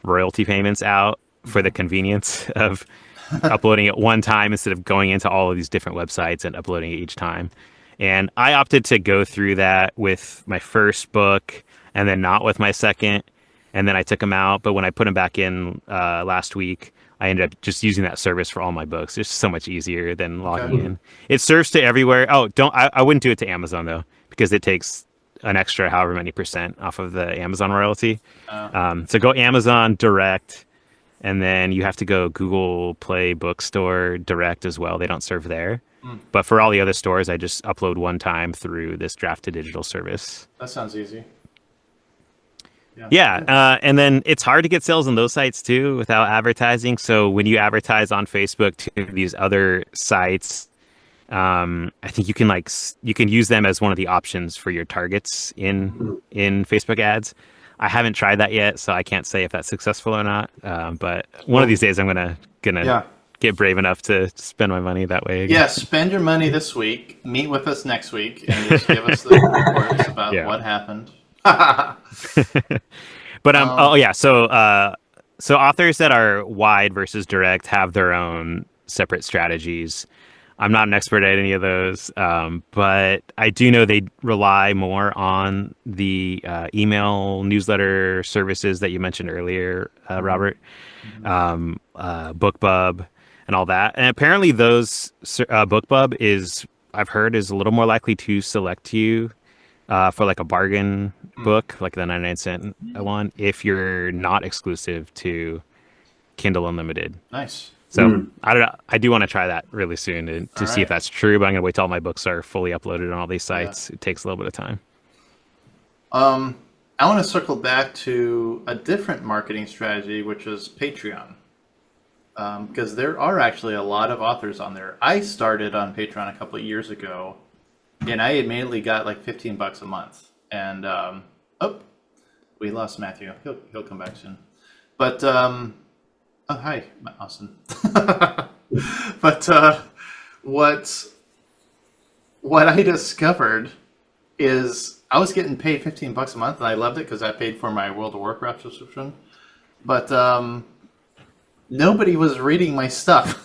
royalty payments out for the convenience of uploading it one time instead of going into all of these different websites and uploading it each time. And I opted to go through that with my first book and then not with my second. And then I took them out. But when I put them back in last week, I ended up just using that service for all my books. It's so much easier than logging Okay. in. It serves to everywhere. Oh, I wouldn't do it to Amazon though, because it takes an extra however many percent off of the Amazon royalty. So go Amazon direct, and then you have to go Google Play Bookstore direct as well. They don't serve there. But for all the other stores, I just upload one time through this Draft to Digital service. That sounds easy. Yeah, and then it's hard to get sales on those sites too without advertising. So when you advertise on Facebook to these other sites, I think you can you can use them as one of the options for your targets in Facebook ads. I haven't tried that yet, so I can't say if that's successful or not. But one of these days, I'm gonna Yeah. get brave enough to spend my money that way again. Yeah, spend your money this week. Meet with us next week, and just give us the reports about Yeah. what happened. But oh yeah, so authors that are wide versus direct have their own separate strategies. I'm not an expert at any of those, but I do know they rely more on the email newsletter services that you mentioned earlier, Robert, BookBub, and all that. And apparently, those BookBub I've heard is a little more likely to select you for like a bargain book, like the 99-cent one, if you're not exclusive to Kindle Unlimited. Nice. So I don't know. I do want to try that really soon to see right. if that's true, but I'm going to wait till all my books are fully uploaded on all these sites. It takes a little bit of time. I want to circle back to a different marketing strategy, which is Patreon. Because there are actually a lot of authors on there. I started on Patreon a couple of years ago, and I immediately got like $15 a month. And we lost Matthew. He'll come back soon. But oh hi, Austin. But what I discovered is I was getting paid $15 a month, and I loved it because I paid for my World of Warcraft subscription. But nobody was reading my stuff.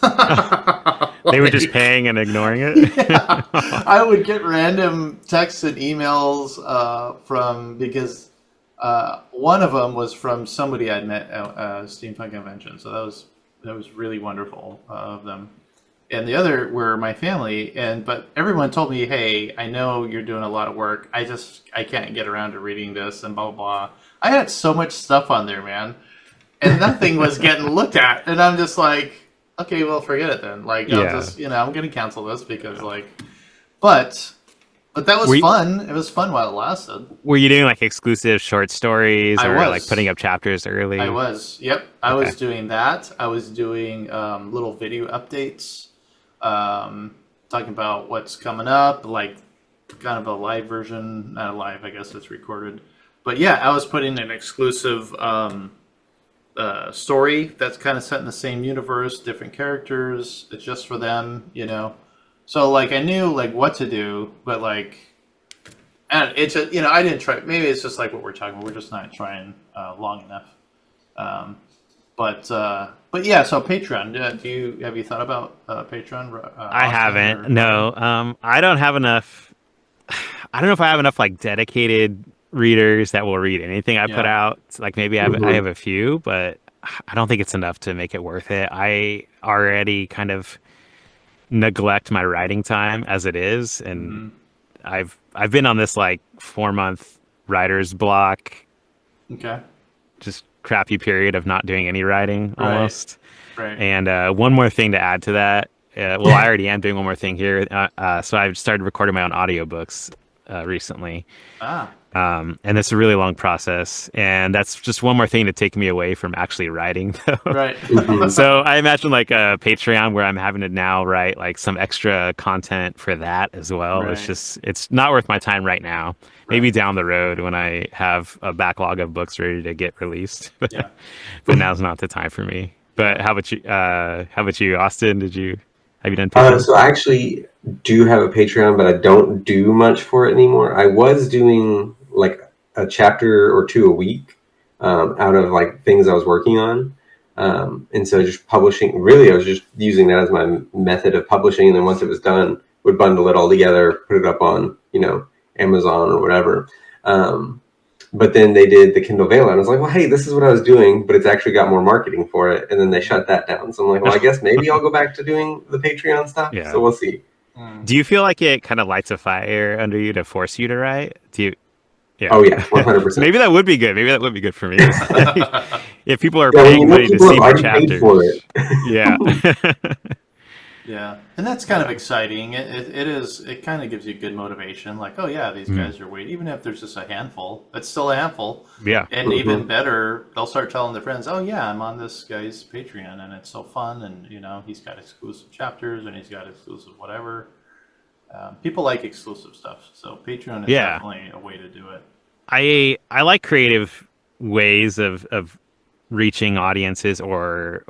They were just paying and ignoring it. Yeah. I would get random texts and emails because one of them was from somebody I'd met at a steampunk convention, so that was really wonderful of them. And the other were my family, but everyone told me, "Hey, I know you're doing a lot of work. I can't get around to reading this," and blah blah blah. I had so much stuff on there, man, and nothing was getting looked at, and I'm just like, okay, well, forget it then. Like, I'll just, I'm going to cancel this because, but But that was Were you, fun. It was fun while it lasted. were you doing like exclusive short stories I or like putting was. up chapters I early? was. Yep. I Okay. was doing that. I was doing little video updates, talking about what's coming up, like kind of a live version. Not live, I guess it's recorded. But yeah, I was putting an exclusive story that's kind of set in the same universe, different characters. It's just for them, you know. So like I knew like what to do, but like, and it's just, you know, I didn't try. Maybe it's just like what we're talking about. We're just not trying long enough. Um, but yeah. So Patreon. Have you thought about Patreon? I Austin haven't. or No. Ryan? I don't have enough. I don't know if I have enough like dedicated readers that will read anything I put Yeah. out. Like maybe I Hmm. have a few, but I don't think it's enough to make it worth it. I already kind of neglect my writing time as it is, and Hmm. I've been on this like 4 month writer's block, Okay. just crappy period of not doing any writing Right. almost. Right. And one more thing to add to that. Well, I already am doing one more thing here. So I've started recording my own audiobooks recently. Ah. And it's a really long process. And that's just one more thing to take me away from actually writing, though. Right. Hmm. So I imagine like a Patreon where I'm having to now write like some extra content for that as well. Right. It's not worth my time right now. Maybe Right. down the road when I have a backlog of books ready to get released. Yeah. But now's not the time for me. But Yeah. how about you, Austin? Have you done Patreon? So I actually do have a Patreon, but I don't do much for it anymore. I was doing like a chapter or two a week out of like things I was working on. And so just publishing, really, I was just using that as my method of publishing. And then once it was done, would bundle it all together, put it up on, Amazon or whatever. Um, but then they did the Kindle Vela, and I was like, well, hey, this is what I was doing, but it's actually got more marketing for it. And then they shut that down. So I'm like, well, I guess maybe I'll go back to doing the Patreon stuff. Yeah. So we'll see. Mm. Do you feel like it kind of lights a fire under you to force you to write? Do you? Yeah. Oh, yeah, 100%. Maybe that would be good. Maybe that would be good for me. If people are Yeah, when you paying know money to people see have my already paid for chapters. it. Yeah. Yeah, and that's kind of exciting. It is. It kind of gives you good motivation. Like, oh yeah, these Mm. guys are waiting. Even if there's just a handful, it's still a handful. Yeah. And even better, they'll start telling their friends, "Oh yeah, I'm on this guy's Patreon, and it's so fun. And you know, he's got exclusive chapters, and he's got exclusive whatever." People like exclusive stuff, so Patreon is Yeah. definitely a way to do it. I like creative ways of reaching audiences or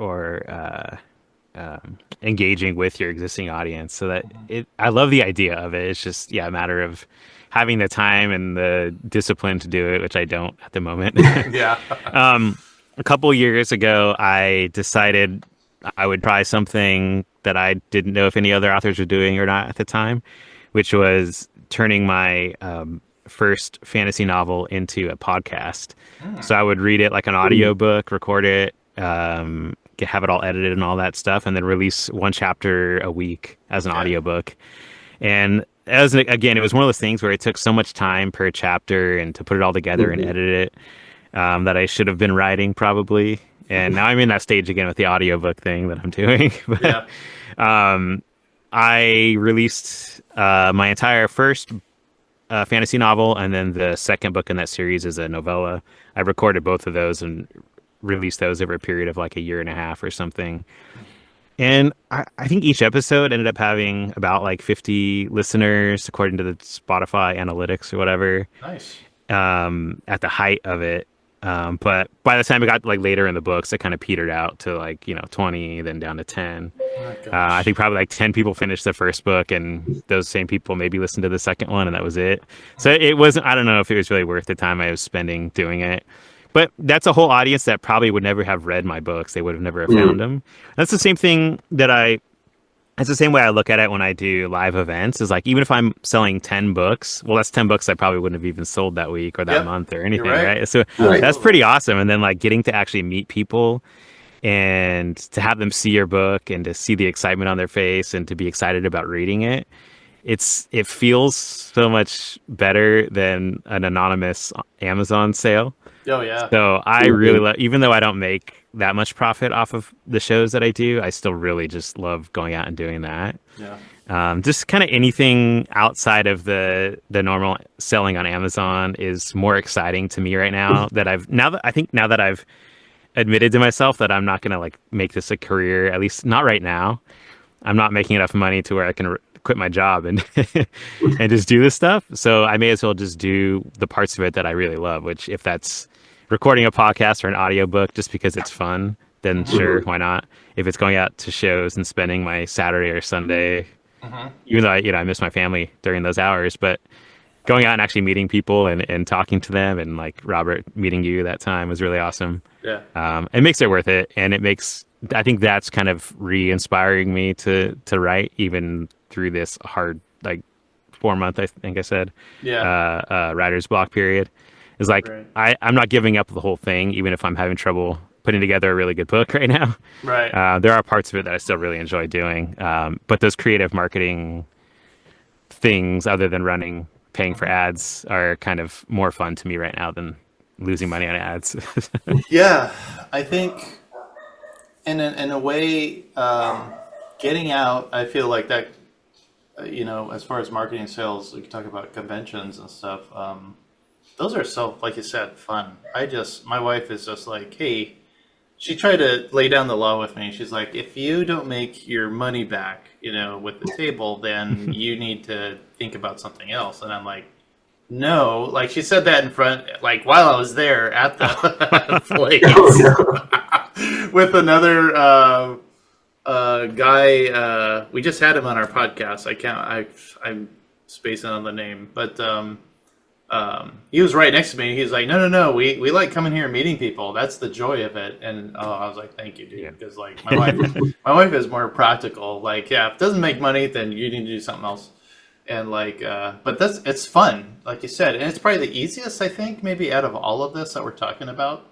engaging with your existing audience. So that I love the idea of it. It's just a matter of having the time and the discipline to do it, which I don't at the moment. Yeah. A couple years ago, I decided I would try something that I didn't know if any other authors were doing or not at the time, which was turning my first fantasy novel into a podcast. So I would read it like an audiobook, record it, have it all edited and all that stuff, and then release one chapter a week as an Okay. audiobook. And as again, it was one of those things where it took so much time per chapter and to put it all together and edit it that I should have been writing probably. And now I'm in that stage again with the audiobook thing that I'm doing. But Yeah. I released my entire first fantasy novel, and then the second book in that series is a novella. I recorded both of those and released those over a period of like a year and a half or something. And I think each episode ended up having about like 50 listeners according to the Spotify analytics or whatever Nice. at the height of it. But by the time it got like later in the books, it kind of petered out to like, 20, then down to 10. Oh, I gosh. think probably like 10 people finished the first book, and those same people maybe listened to the second one, and that was it. So it wasn't, I don't know if it was really worth the time I was spending doing it. But that's a whole audience that probably would never have read my books. They would have never have found them. That's the same thing it's the same way I look at it when I do live events is like, even if I'm selling 10 books, well, that's 10 books I probably wouldn't have even sold that week or that Yep. month or anything, You're right. right? So Right. that's pretty awesome. And then like getting to actually meet people and to have them see your book and to see the excitement on their face and to be excited about reading it. It feels so much better than an anonymous Amazon sale. Oh yeah. So I really love, even though I don't make that much profit off of the shows that I do, I still really just love going out and doing that. Yeah. Just kind of anything outside of the normal selling on Amazon is more exciting to me right now. Now that I've admitted to myself that I'm not gonna like make this a career, at least not right now. I'm not making enough money to where I can quit my job and and just do this stuff. So I may as well just do the parts of it that I really love, which if that's recording a podcast or an audiobook just because it's fun, then sure, why not? If it's going out to shows and spending my Saturday or Sunday, even though I miss my family during those hours, but going out and actually meeting people and talking to them, and like Robert meeting you that time was really awesome. Yeah. It makes it worth it, and I think that's kind of re-inspiring me to write even through this hard, like 4 month, I think I said, writer's block period. Is like I'm not giving up the whole thing, even if I'm having trouble putting together a really good book right now. Right. There are parts of it that I still really enjoy doing, but those creative marketing things, other than paying for ads, are kind of more fun to me right now than losing money on ads. Yeah, I think in a way, getting out, I feel like that, as far as marketing and sales, we can talk about conventions and stuff. Those are so, like you said, fun. My wife is just like, hey, she tried to lay down the law with me. She's like, if you don't make your money back, with the table, then you need to think about something else. And I'm like, no, like she said that in front, like while I was there at the place with another guy. We just had him on our podcast. I'm spacing on the name, but he was right next to me. He was like, no, we like coming here and meeting people. That's the joy of it. And I was like, thank you, dude, because like my wife is more practical. Like, yeah, if it doesn't make money, then you need to do something else. And like, but it's fun, like you said, and it's probably the easiest, I think, maybe out of all of this that we're talking about.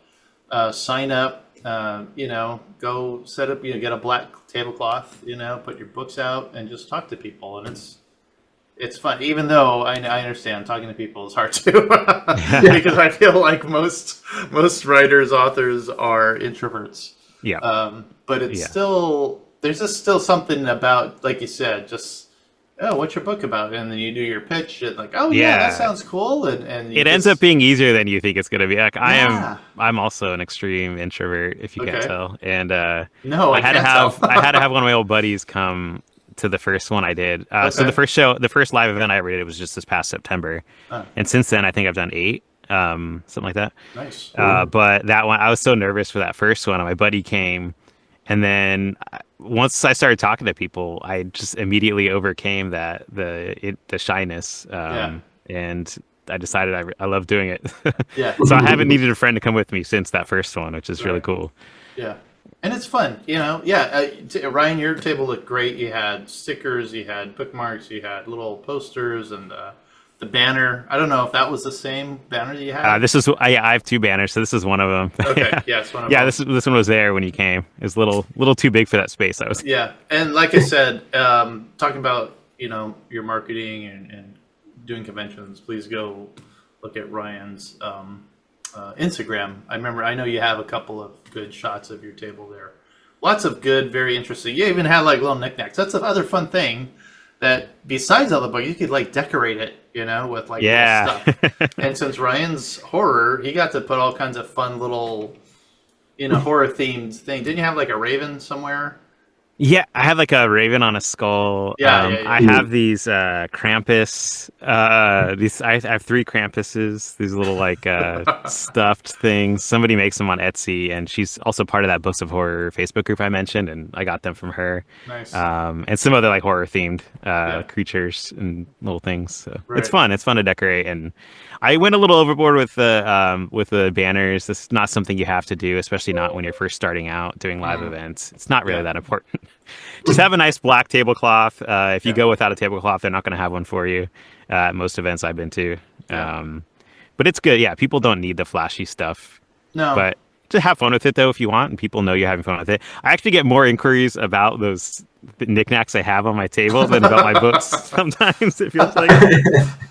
Sign up, go set up, get a black tablecloth, put your books out and just talk to people, and it's fun. Even though I understand talking to people is hard too, because I feel like most writers, authors are introverts. Yeah. But it's still, there's just still something about, like you said, just, oh, what's your book about? And then you do your pitch and like, oh yeah, that sounds cool. And it ends up being easier than you think it's going to be. Like I'm also an extreme introvert, if you can't tell. And no, I had to have one of my old buddies come to the first one I did. So the first live event I ever did was just this past September. And since then, I think I've done 8, something like that. Nice. But that one, I was so nervous for that first one. And my buddy came. And then once I started talking to people, I just immediately overcame the shyness. And I decided I love doing it. So I haven't needed a friend to come with me since that first one, which is really cool. Yeah. And it's fun, Ryan, your table looked great. You had stickers, you had bookmarks, you had little posters, and the banner. I don't know if that was the same banner that you had. I have 2 banners, so this is one of them. Okay, it's one of them. Yeah, this one was there when you came. It was a little too big for that space. I was. Yeah, and like I said, talking about your marketing and doing conventions, please go look at Ryan's Instagram. I know you have a couple of good shots of your table there. Lots of good, very interesting. You even had like little knickknacks. That's the other fun thing. That besides all the book, you could like decorate it, with like little stuff. And since Ryan's horror, he got to put all kinds of fun little, horror themed thing. Didn't you have like a raven somewhere? Yeah, I have like a raven on a skull. I have these Krampus. I have 3 Krampuses. These little like stuffed things. Somebody makes them on Etsy, and she's also part of that Books of Horror Facebook group I mentioned, and I got them from her. Nice. And some other like horror themed creatures and little things. So it's fun. It's fun to decorate, and I went a little overboard with the banners. This is not something you have to do, especially not when you're first starting out doing live events. It's not really that important. Just have a nice black tablecloth. If you go without a tablecloth, they're not going to have one for you at most events I've been to. But it's good. Yeah, people don't need the flashy stuff. No. But to have fun with it though if you want, and people know you're having fun with it. I actually get more inquiries about those knickknacks I have on my table than about my books. Sometimes it feels like.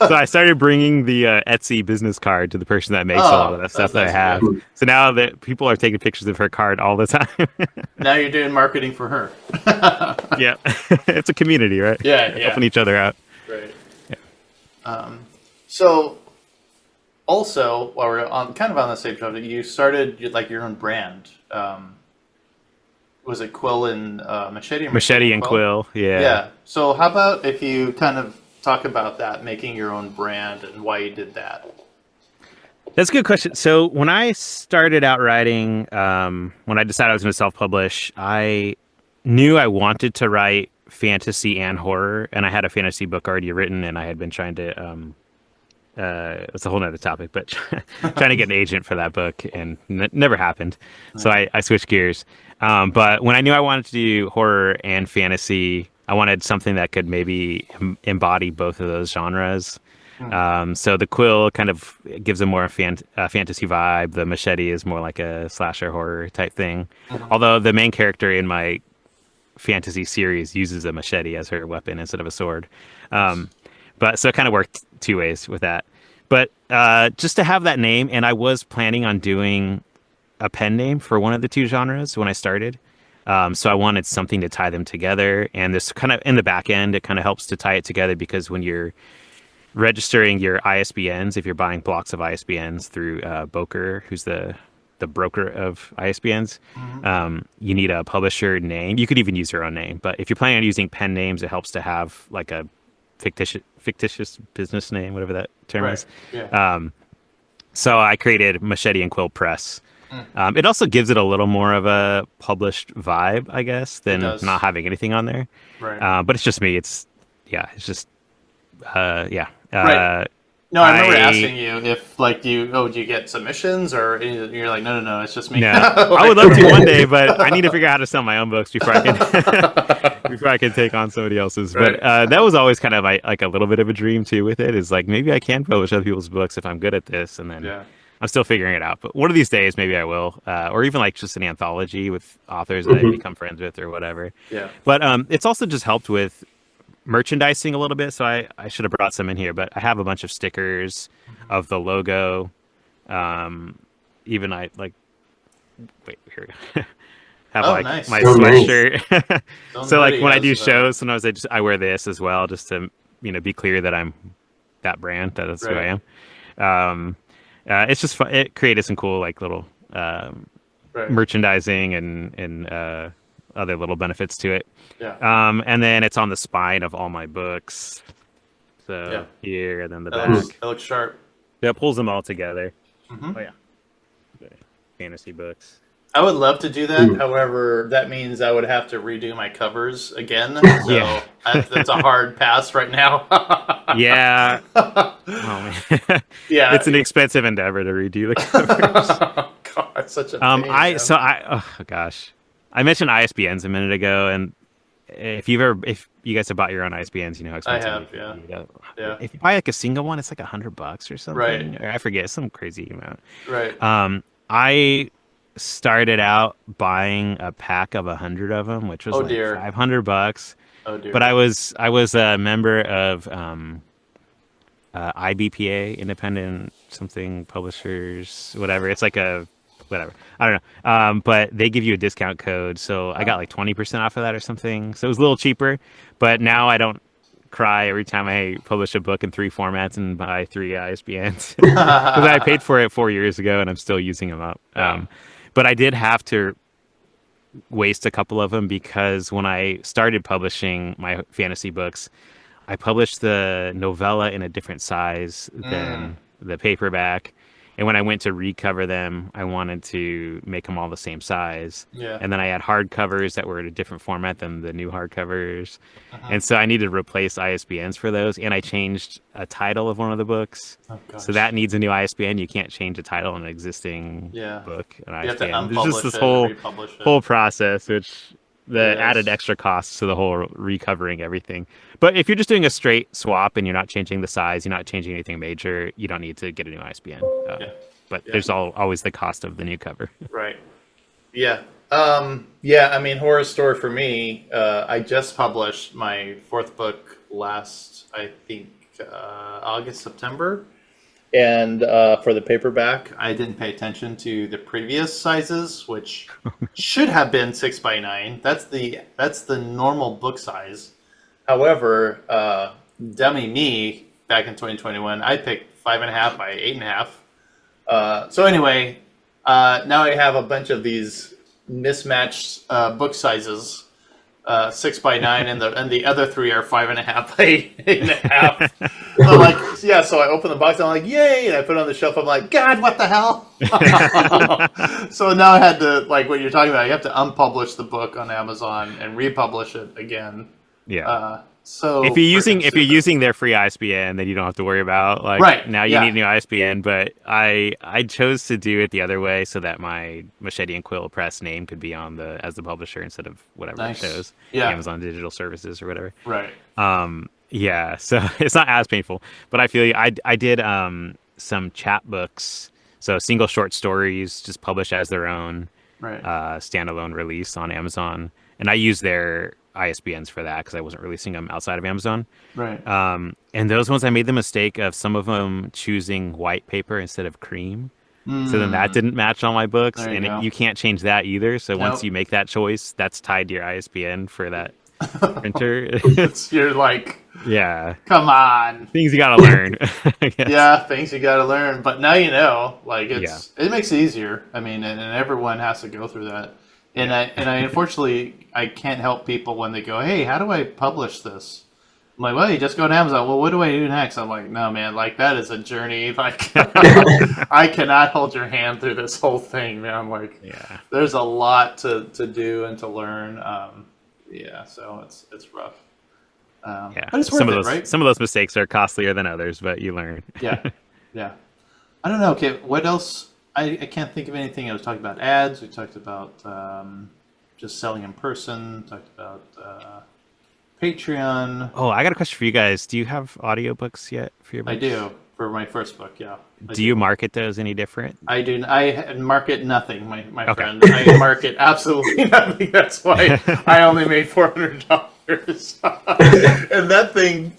So I started bringing the Etsy business card to the person that makes a lot of that stuff that I have. So now that people are taking pictures of her card all the time. Now you're doing marketing for her. Yeah, it's a community, right? Yeah, Helping each other out. Right. Yeah. So, also, while we're on kind of on the same subject, you started like your own brand. Was it Quill and Machete? Machete and Quill, yeah. Yeah. So, how about if you kind of talk about that, making your own brand and why you did that? That's a good question. So when I started out writing, when I decided I was going to self-publish, I knew I wanted to write fantasy and horror, and I had a fantasy book already written, and I had been trying to, it's a whole nother topic, but trying to get an agent for that book, and never happened. So I switched gears. But when I knew I wanted to do horror and fantasy, I wanted something that could maybe embody both of those genres. So the Quill kind of gives a more fantasy vibe. The Machete is more like a slasher horror type thing. Although the main character in my fantasy series uses a machete as her weapon instead of a sword. But so it kind of worked two ways with that. But just to have that name, and I was planning on doing a pen name for one of the two genres when I started. So I wanted something to tie them together. And this kind of in the back end, it kind of helps to tie it together because when you're registering your ISBNs, if you're buying blocks of ISBNs through Boker, who's the broker of ISBNs, you need a publisher name. You could even use your own name, but if you're planning on using pen names, it helps to have like a fictitious business name, whatever that term is. Yeah. So I created Machete and Quill Press. It also gives it a little more of a published vibe, I guess, than not having anything on there. Right. But it's just me. It's just yeah. Right. No, I remember asking you if, like, do you get submissions, or you're like, no, it's just me. No, I would love to one day, but I need to figure out how to sell my own books before I can take on somebody else's. Right. But that was always kind of like a little bit of a dream too. With it is like maybe I can publish other people's books if I'm good at this, and then I'm still figuring it out. But one of these days, maybe I will, or even like just an anthology with authors that I become friends with or whatever. Yeah. But it's also just helped with merchandising a little bit, so I should have brought some in here, but I have a bunch of stickers of the logo. Even I like wait here we go. Have nice. my Oh, nice. sweatshirt. So like when I do shows, sometimes I wear this as well, just to be clear that I'm that brand, that's who I am. It's just fun. It created some cool like little merchandising and other little benefits to it. Yeah. And then it's on the spine of all my books. So here and then the back. That looks sharp. Yeah, it pulls them all together. Mm-hmm. Oh yeah. The fantasy books. I would love to do that. However, that means I would have to redo my covers again. So that's a hard pass right now. Yeah. Oh man. Yeah. It's an expensive endeavor to redo the covers. God, it's such a pain, man. oh gosh. I mentioned ISBNs a minute ago, and if you guys have bought your own ISBNs, you know how expensive I have, yeah. If you buy like a single one, it's like $100 or something. Right. Or I forget, some crazy amount. Right. I started out buying a pack of 100 of them, which was $500. Oh dear. But I was a member of IBPA, Independent Something Publishers, whatever. It's like a whatever. I don't know. But they give you a discount code, so I got like 20% off of that or something. So it was a little cheaper. But now I don't cry every time I publish a book in 3 formats and buy 3 ISBNs because I paid for it 4 years ago and I'm still using them up. But I did have to waste a couple of them because when I started publishing my fantasy books, I published the novella in a different size than the paperback. And when I went to recover them, I wanted to make them all the same size. Yeah. And then I had hardcovers that were in a different format than the new hardcovers. And so I needed to replace ISBNs for those. And I changed a title of one of the books. Oh, gosh. So that needs a new ISBN. You can't change a title in an existing book. An You have to ISBN. There's unpublish just this it and republish it. whole process, which added extra costs to the whole recovering everything. But if you're just doing a straight swap and you're not changing the size, you're not changing anything major, you don't need to get a new ISBN. but Yeah. there's always the cost of the new cover. Right. Yeah. Yeah, I mean, horror story for me, I just published my fourth book last, I think, August, September. And for the paperback, I didn't pay attention to the previous sizes, which should have been 6x9. That's the normal book size. However, dummy me back in 2021, I picked 5.5 by 8.5. So anyway, now I have a bunch of these mismatched book sizes, 6x9, and the other three are 5.5 by 8.5. I'm like, yeah. So I open the box. I'm like, yay! And I put it on the shelf. I'm like, God, what the hell? So now I had to, like what you're talking about. You have to unpublish the book on Amazon and republish it again. Yeah. So if you're using their free ISBN, then you don't have to worry about Right, now you yeah. need a new ISBN. But I chose to do it the other way so that my Machete and Quill Press name could be on as the publisher instead of whatever Nice. it shows, Yeah. Amazon Digital Services or whatever. Right. Yeah, so it's not as painful, but I feel I did some chapbooks, so single short stories just published as their own Right. standalone release on Amazon, and I used their ISBNs for that because I wasn't releasing them outside of Amazon. Right. And those ones I made the mistake of some of them choosing white paper instead of cream. So then that didn't match all my books, There you and go. you can't change that either. So once Nope. you make that choice, that's tied to your ISBN for that printer. You're like, Yeah. come on. Things you gotta learn. I guess. Yeah, things you got to learn. But now you know, like it makes it easier. I mean, and everyone has to go through that. And I unfortunately I can't help people when they go, "Hey, how do I publish this?" I'm like, "Well, you just go to Amazon. Well, what do I do next?" I'm like, "No, man, like that is a journey. Like I cannot hold your hand through this whole thing, man. I'm like, Yeah. there's a lot to do and to learn. Yeah, so it's rough. Yeah. But it's worth it, right? Some of those mistakes are costlier than others, but you learn. Yeah, yeah. I don't know. Okay, what else? I can't think of anything. I was talking about ads. We talked about just selling in person. Talked about Patreon. Oh, I got a question for you guys. Do you have audiobooks yet for your books? I do for my first book. Yeah. Do you market those any different? I do. I market nothing, my Okay. friend. I market absolutely nothing. That's why I only made $400. And that thing,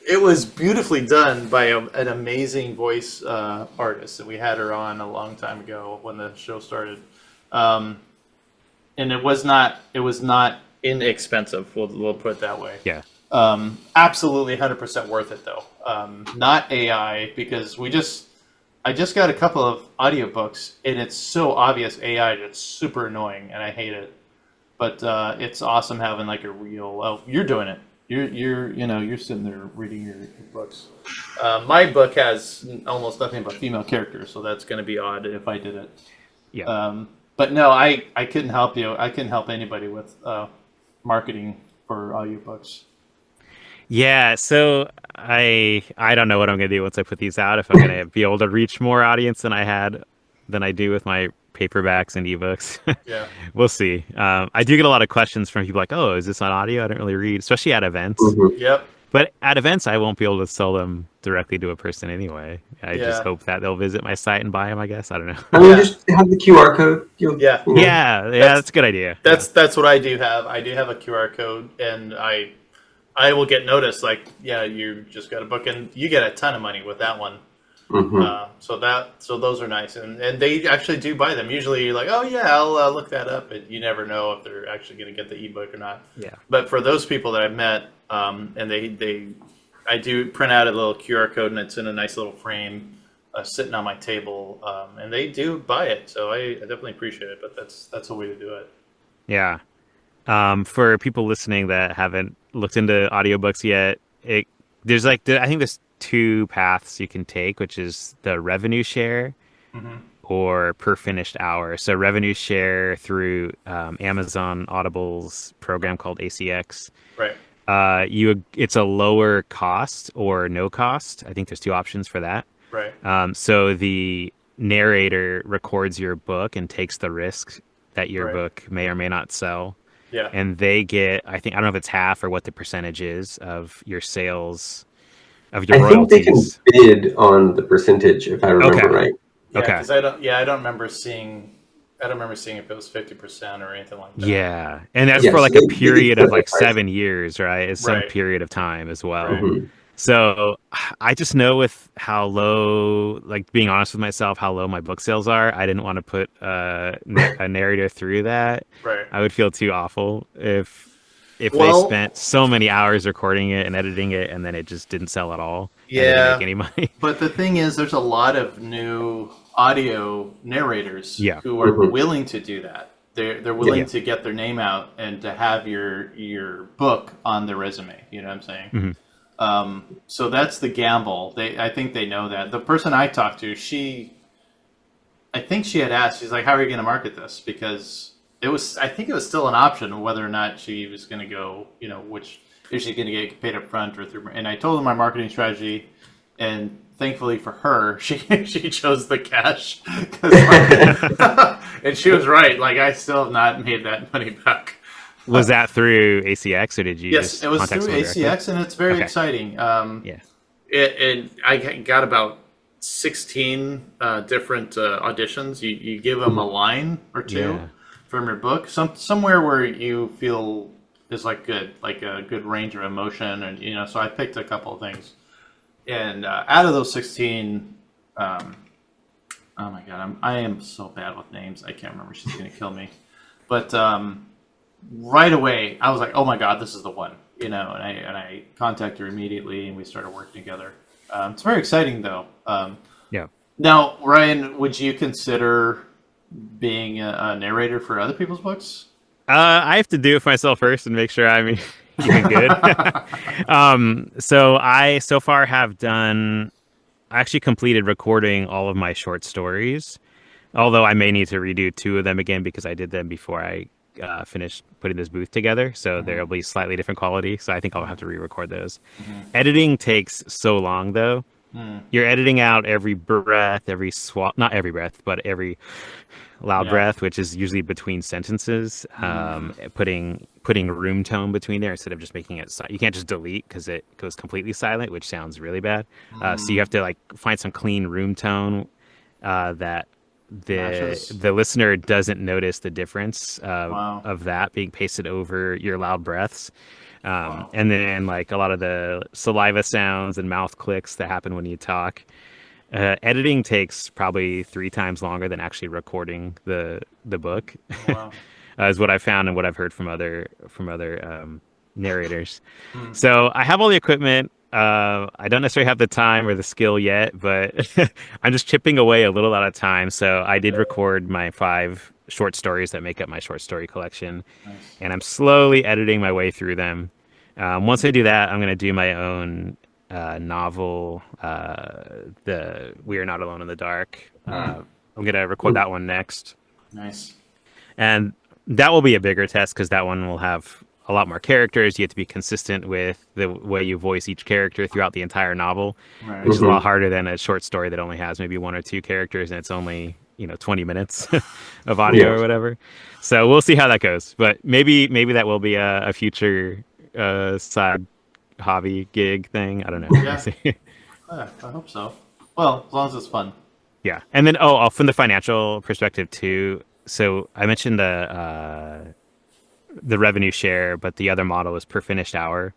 it was beautifully done by an amazing voice artist, and we had her on a long time ago when the show started. And it was not inexpensive. We'll put it that way. Yeah. Absolutely 100% worth it though. Not AI, because I just got a couple of audiobooks and it's so obvious AI that it's super annoying and I hate it. But it's awesome having like a real. Oh, you're doing it. You're sitting there reading your books. My book has almost nothing but female characters, so that's going to be odd if I did it. Yeah. But no, I couldn't help you. I couldn't help anybody with marketing for audiobooks. Yeah, so I don't know what I'm gonna do once I put these out. If I'm gonna be able to reach more audience than I do with my paperbacks and ebooks. Yeah. We'll see. I do get a lot of questions from people like, "Oh, is this on audio?" I don't really read, especially at events. Mhm. Yep. But at events, I won't be able to sell them directly to a person anyway. I just Yeah. hope that they'll visit my site and buy them. I guess I don't know. I mean, Yeah. just have the QR code. Yeah. Yeah, that's a good idea. That's what I do have. I do have a QR code, and I will get noticed. Like, yeah, you just got a book, and you get a ton of money with that one. Mhm. So those are nice, and they actually do buy them. Usually, you're like, oh yeah, I'll look that up, but you never know if they're actually going to get the ebook or not. Yeah. But for those people that I've met, and I do print out a little QR code, and it's in a nice little frame, sitting on my table, and they do buy it. So I definitely appreciate it. But that's a way to do it. Yeah. For people listening that haven't looked into audiobooks yet, I think there's two paths you can take, which is the revenue share or per finished hour. So revenue share through Amazon Audible's program called ACX. Right. It's a lower cost or no cost. I think there's two options for that. Right. So the narrator records your book and takes the risk that your book may or may not sell. Yeah. And they get, I don't know if it's half or what the percentage is of your sales, of your I think they can royalties. bid on the percentage, if I remember Okay. right. Yeah, Okay. because I don't remember seeing. I don't remember seeing if it was 50% or anything like that. Yeah. And that's Yeah, for so like a they did period put of their like price. 7 years, right? It's some Right. period of time as well. Right. Hmm. So I just know with how low, like being honest with myself, how low my book sales are, I didn't want to put a narrator through that. Right. I would feel too awful if they Well, spent so many hours recording it and editing it and then it just didn't sell at all and they didn't make yeah, any money. but the thing is, there's a lot of new audio narrators Yeah. who are Hmm. willing to do that. They're Yeah. willing to get their name out and to have your book on their resume. You know what I'm saying? Hmm. So that's the gamble. I think they know that. The person I talked to, I think she had asked. She's like, "How are you going to market this?" Because it was, I think it was still an option whether or not she was going to go. You know, which if she's going to get paid up front or through. And I told her my marketing strategy, and thankfully for her, she chose the cash. 'Cause, and she was right. Like I still have not made that money back. Was that through ACX or did you Yes, just it was contact through someone directly? ACX, and it's very Okay. exciting. Yeah. And I got about 16 different auditions. You give them a Mhm. line or two Yeah. from your book, somewhere where you feel is like a good range of emotion, and you know. So I picked a couple of things, and out of those 16, um, oh my god, I am so bad with names. I can't remember. She's gonna kill me, but right away I was like, oh my god, this is the one. You know, and I contacted her immediately, and we started working together. It's very exciting, though. Yeah. Now, Ryan, would you consider being a narrator for other people's books? I have to do it for myself first and make sure I'm even good. So I so far have done. I actually completed recording all of my short stories, although I may need to redo two of them again because I did them before I finished putting this booth together. So there'll be slightly different quality. So I think I'll have to re-record those. Editing takes so long, though. You're editing out every breath, every swap, not every breath, but every loud Yeah. breath, which is usually between sentences, putting room tone between there instead of just making it. You can't just delete because it goes completely silent, which sounds really bad. So you have to like find some clean room tone that Matches. the listener doesn't notice the difference Wow. of that being pasted over your loud breaths. Wow. And then like a lot of the saliva sounds and mouth clicks that happen when you talk. Editing takes probably 3 times longer than actually recording the book, Wow. is what I found and what I've heard from other narrators. So I have all the equipment. I don't necessarily have the time or the skill yet, but I'm just chipping away a little at a time. So I did record my 5 short stories that make up my short story collection, Nice. and I'm slowly editing my way through them. Once I do that, I'm going to do my own novel, the We Are Not Alone in the Dark. I'm going to record that one next. Nice. And that will be a bigger test because that one will have a lot more characters. You have to be consistent with the way you voice each character throughout the entire novel, Right. which is a lot harder than a short story that only has maybe 1 or 2 characters and it's only 20 minutes of audio Yeah. or whatever. So we'll see how that goes. But maybe that will be a future side hobby gig thing. I don't know. We'll Yeah. see. I hope so. Well, as long as it's fun. Yeah, and then from the financial perspective too. So I mentioned the revenue share, but the other model is per finished hour.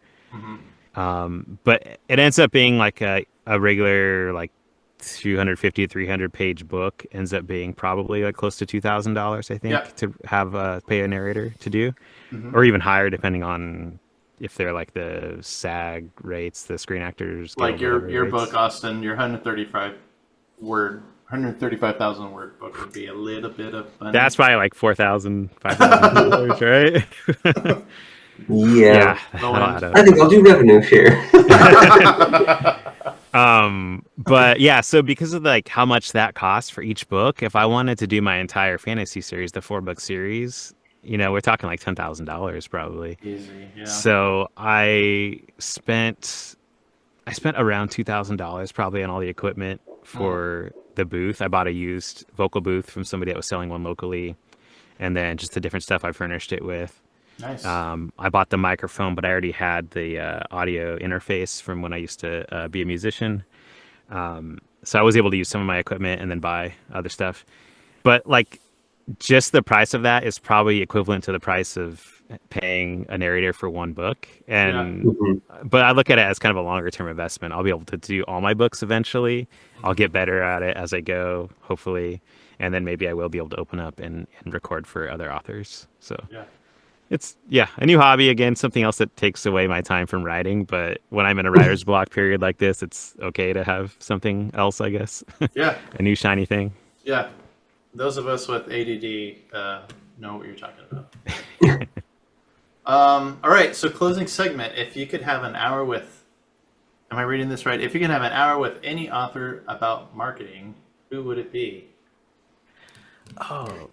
But it ends up being like a regular like 250 to 300 page book ends up being probably like close to $2,000, I Yeah. think, to have pay a narrator to do, or even higher depending on if they're like the SAG rates, the Screen Actors Like Guild, whatever your rates. book, Austin, your 135,000 word book would be a little bit of money. That's probably like $4,000, $5,000, right? Yeah. Yeah, Low that'll end. add I up. think I'll do revenue share. But yeah, so because of like how much that costs for each book, if I wanted to do my entire fantasy series, the 4 book series, we're talking like $10,000 probably. Easy. Yeah. So I spent around $2,000 probably on all the equipment for the booth. I bought a used vocal booth from somebody that was selling one locally, and then just the different stuff I furnished it with. Nice. I bought the microphone, but I already had the audio interface from when I used to be a musician. So I was able to use some of my equipment and then buy other stuff. But like just the price of that is probably equivalent to the price of paying a narrator for one book. Yeah. And Mhm. but I look at it as kind of a longer term investment. I'll be able to do all my books eventually. I'll get better at it as I go, hopefully, and then maybe I will be able to open up and record for other authors. So Yeah. it's a new hobby again, something else that takes away my time from writing. But when I'm in a writer's block period like this, it's okay to have something else, I guess, Yeah. a new shiny thing. Yeah. Those of us with ADD know what you're talking about. All right. So closing segment. If you could have an hour with, am I reading this right? If you could have an hour with any author about marketing, who would it be? Oh,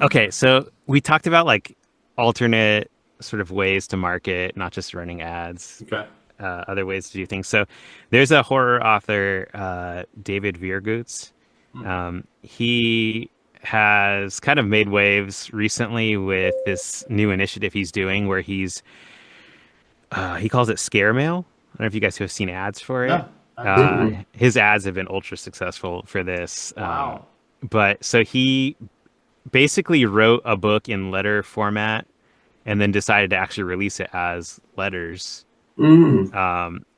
okay. So we talked about like alternate sort of ways to market, not just running ads, Okay. other ways to do things. So there's a horror author, David Viergoots. He has kind of made waves recently with this new initiative he's doing where he calls it scare mail. I don't know if you guys have seen ads for it. No. I- His ads have been ultra successful for this. Wow. But so he basically wrote a book in letter format and then decided to actually release it as letters.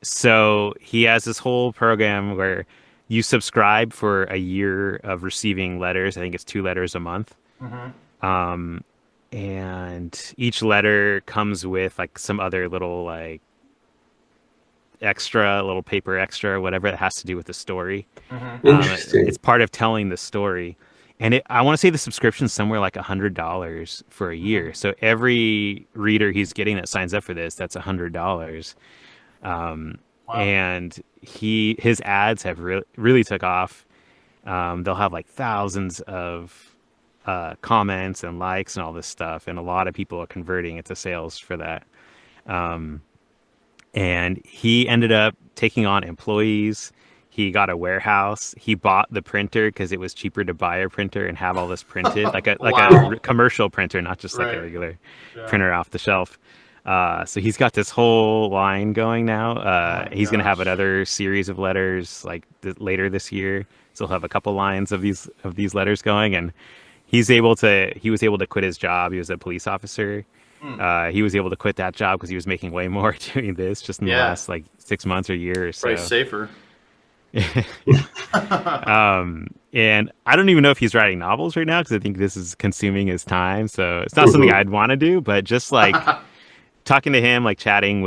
So he has this whole program where you subscribe for a year of receiving letters. I think it's 2 letters a month. And each letter comes with like some other little like extra, little paper extra, whatever that has to do with the story. Interesting. It's part of telling the story. And I want to say the subscription's somewhere like $100 for a year. So every reader he's getting that signs up for this, that's $100. And his ads have really took off. They'll have like thousands of comments and likes and all this stuff, and a lot of people are converting it to sales for that. And he ended up taking on employees. He got a warehouse. He bought the printer because it was cheaper to buy a printer and have all this printed, like Wow. a commercial printer, not just like Right. a regular Yeah. printer off the shelf. So he's got this whole line going now. my He's going to have gosh. another series of letters like later this year. So he'll have a couple lines of these letters going, and he was able to quit his job. He was a police officer. He was able to quit that job because he was making way more doing this just in the Yeah. last like 6 months or year or so. Probably safer. And I don't even know if he's writing novels right now because I think this is consuming his time. So it's not something I'd want to do, but just like talking to him, like chatting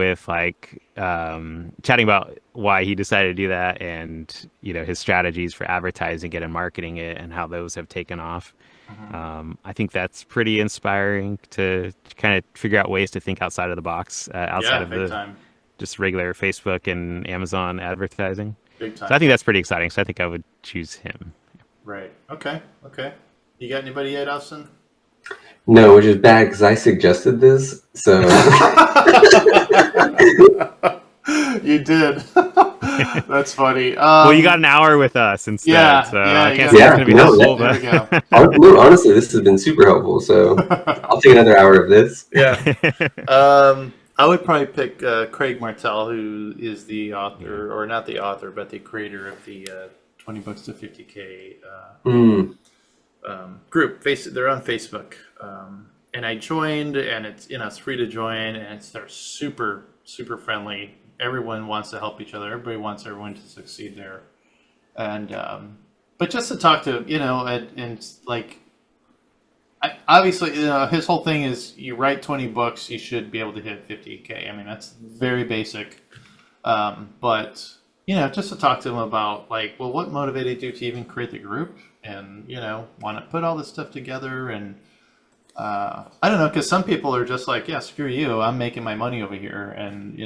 about why he decided to do that and, his strategies for advertising it and marketing it and how those have taken off. I think that's pretty inspiring to kind of figure out ways to think outside of the box, outside Yeah, of big time. just regular Facebook and Amazon advertising. Big time. So I think that's pretty exciting. So I think I would choose him. Right. Okay. You got anybody yet, Austin? No, which is bad because I suggested this. So You did. That's funny. Well, you got an hour with us instead, yeah, so yeah, I you can't got- say Yeah, it's going to be no, helpful. there we But go. no, honestly, this has been super helpful. So I'll take another hour of this. Yeah. I would probably pick Craig Martell, who is the author, or not the author, but the creator of the 20 Books to 50K group. They're on Facebook. And I joined, and it's free to join, and they're super, super friendly. Everyone wants to help each other. Everybody wants everyone to succeed there. And but just to talk to, and like, obviously, his whole thing is you write 20 books, you should be able to hit 50K. I mean, that's very basic. But, just to talk to him about, like, well, what motivated you to even create the group and, want to put all this stuff together. And I don't know, because some people are just like, yeah, screw you, I'm making my money over here. And,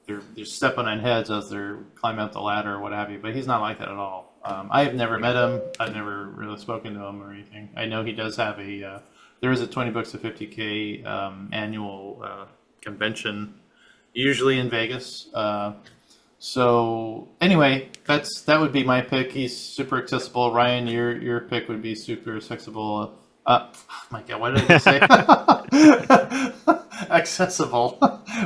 they're stepping on heads as they're climbing up the ladder or what have you. But he's not like that at all. I have never met him. I've never really spoken to him or anything. I know he does have there is a 20 Books to 50K annual convention, usually in Vegas. So anyway, that would be my pick. He's super accessible. Ryan, your pick would be super accessible. Oh my God, what did I just say? Accessible.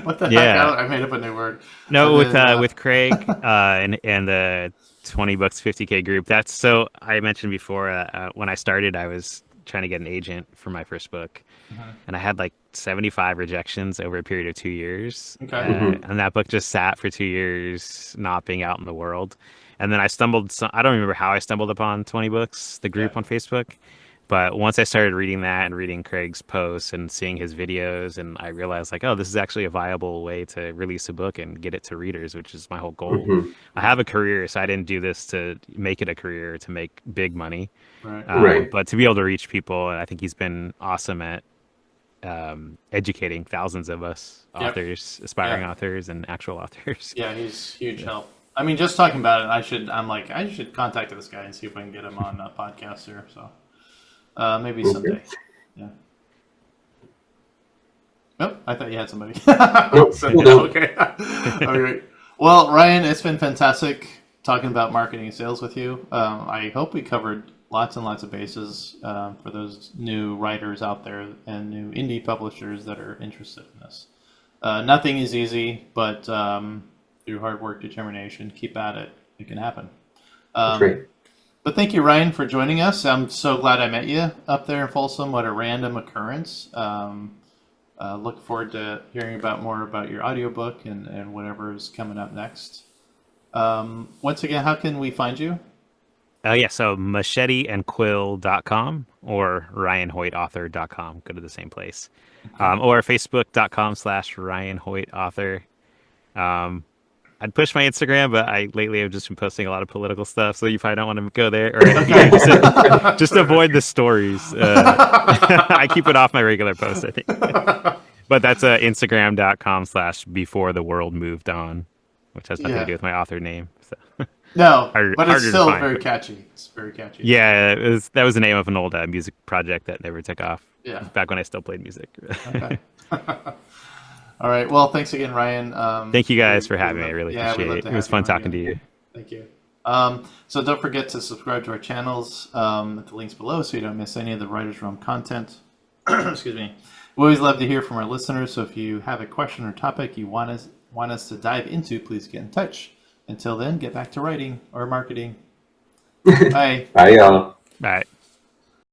What the heck? Yeah. I made up a new word. No, And then, with Craig and the 20 bucks 50K group. That's so I mentioned before when I started, I was trying to get an agent for my first book, and I had like 75 rejections over a period of 2 years. okay. And that book just sat for 2 years, not being out in the world. And then I don't remember how I stumbled upon 20 Books, the Yeah. group on Facebook. But once I started reading that and reading Craig's posts and seeing his videos, and I realized like, oh, this is actually a viable way to release a book and get it to readers, which is my whole goal. Hmm. I have a career, so I didn't do this to make it a career to make big money, Right. Right. but to be able to reach people. And I think he's been awesome at educating thousands of us Yep. authors, aspiring Yeah. authors, and actual authors. Yeah, he's huge help. I mean, just talking about it, I should contact this guy and see if I can get him on a podcast here. So maybe someday. Yeah. Nope, I thought you had somebody. Nope. So, No. okay. All right. Well, Ryan, it's been fantastic talking about marketing and sales with you. I hope we covered lots and lots of bases for those new writers out there and new indie publishers that are interested in this. Nothing is easy, but through hard work, determination, keep at it. It can happen. That's great. But thank you, Ryan, for joining us. I'm so glad I met you up there in Folsom. What a random occurrence. Look forward to hearing more about your audiobook and whatever is coming up next. Once again, how can we find you? Yeah, so macheteandquill.com or ryanhoytauthor.com. Go to the same place. Or facebook.com/ryanhoytauthor. I'd push my Instagram, but lately I've just been posting a lot of political stuff, so you probably don't want to go there. Or just avoid the stories. I keep it off my regular posts, I think. But that's instagram.com/beforetheworldmovedon, which has nothing to do with my author name. So. No, but it's harder to still find, very but- catchy. It's very catchy. Yeah, that was the name of an old music project that never took off. Yeah. Back when I still played music. Okay. All right. Well, thanks again, Ryan. Thank you guys for having me. I really we'd appreciate love it. to It was have fun on talking to again. you. Thank you. So don't forget to subscribe to our channels at the links below so you don't miss any of the Writers Room content. Excuse me. We always love to hear from our listeners, so if you have a question or topic you want us to dive into, please get in touch. Until then, get back to writing or marketing. Bye. Bye, y'all. All right.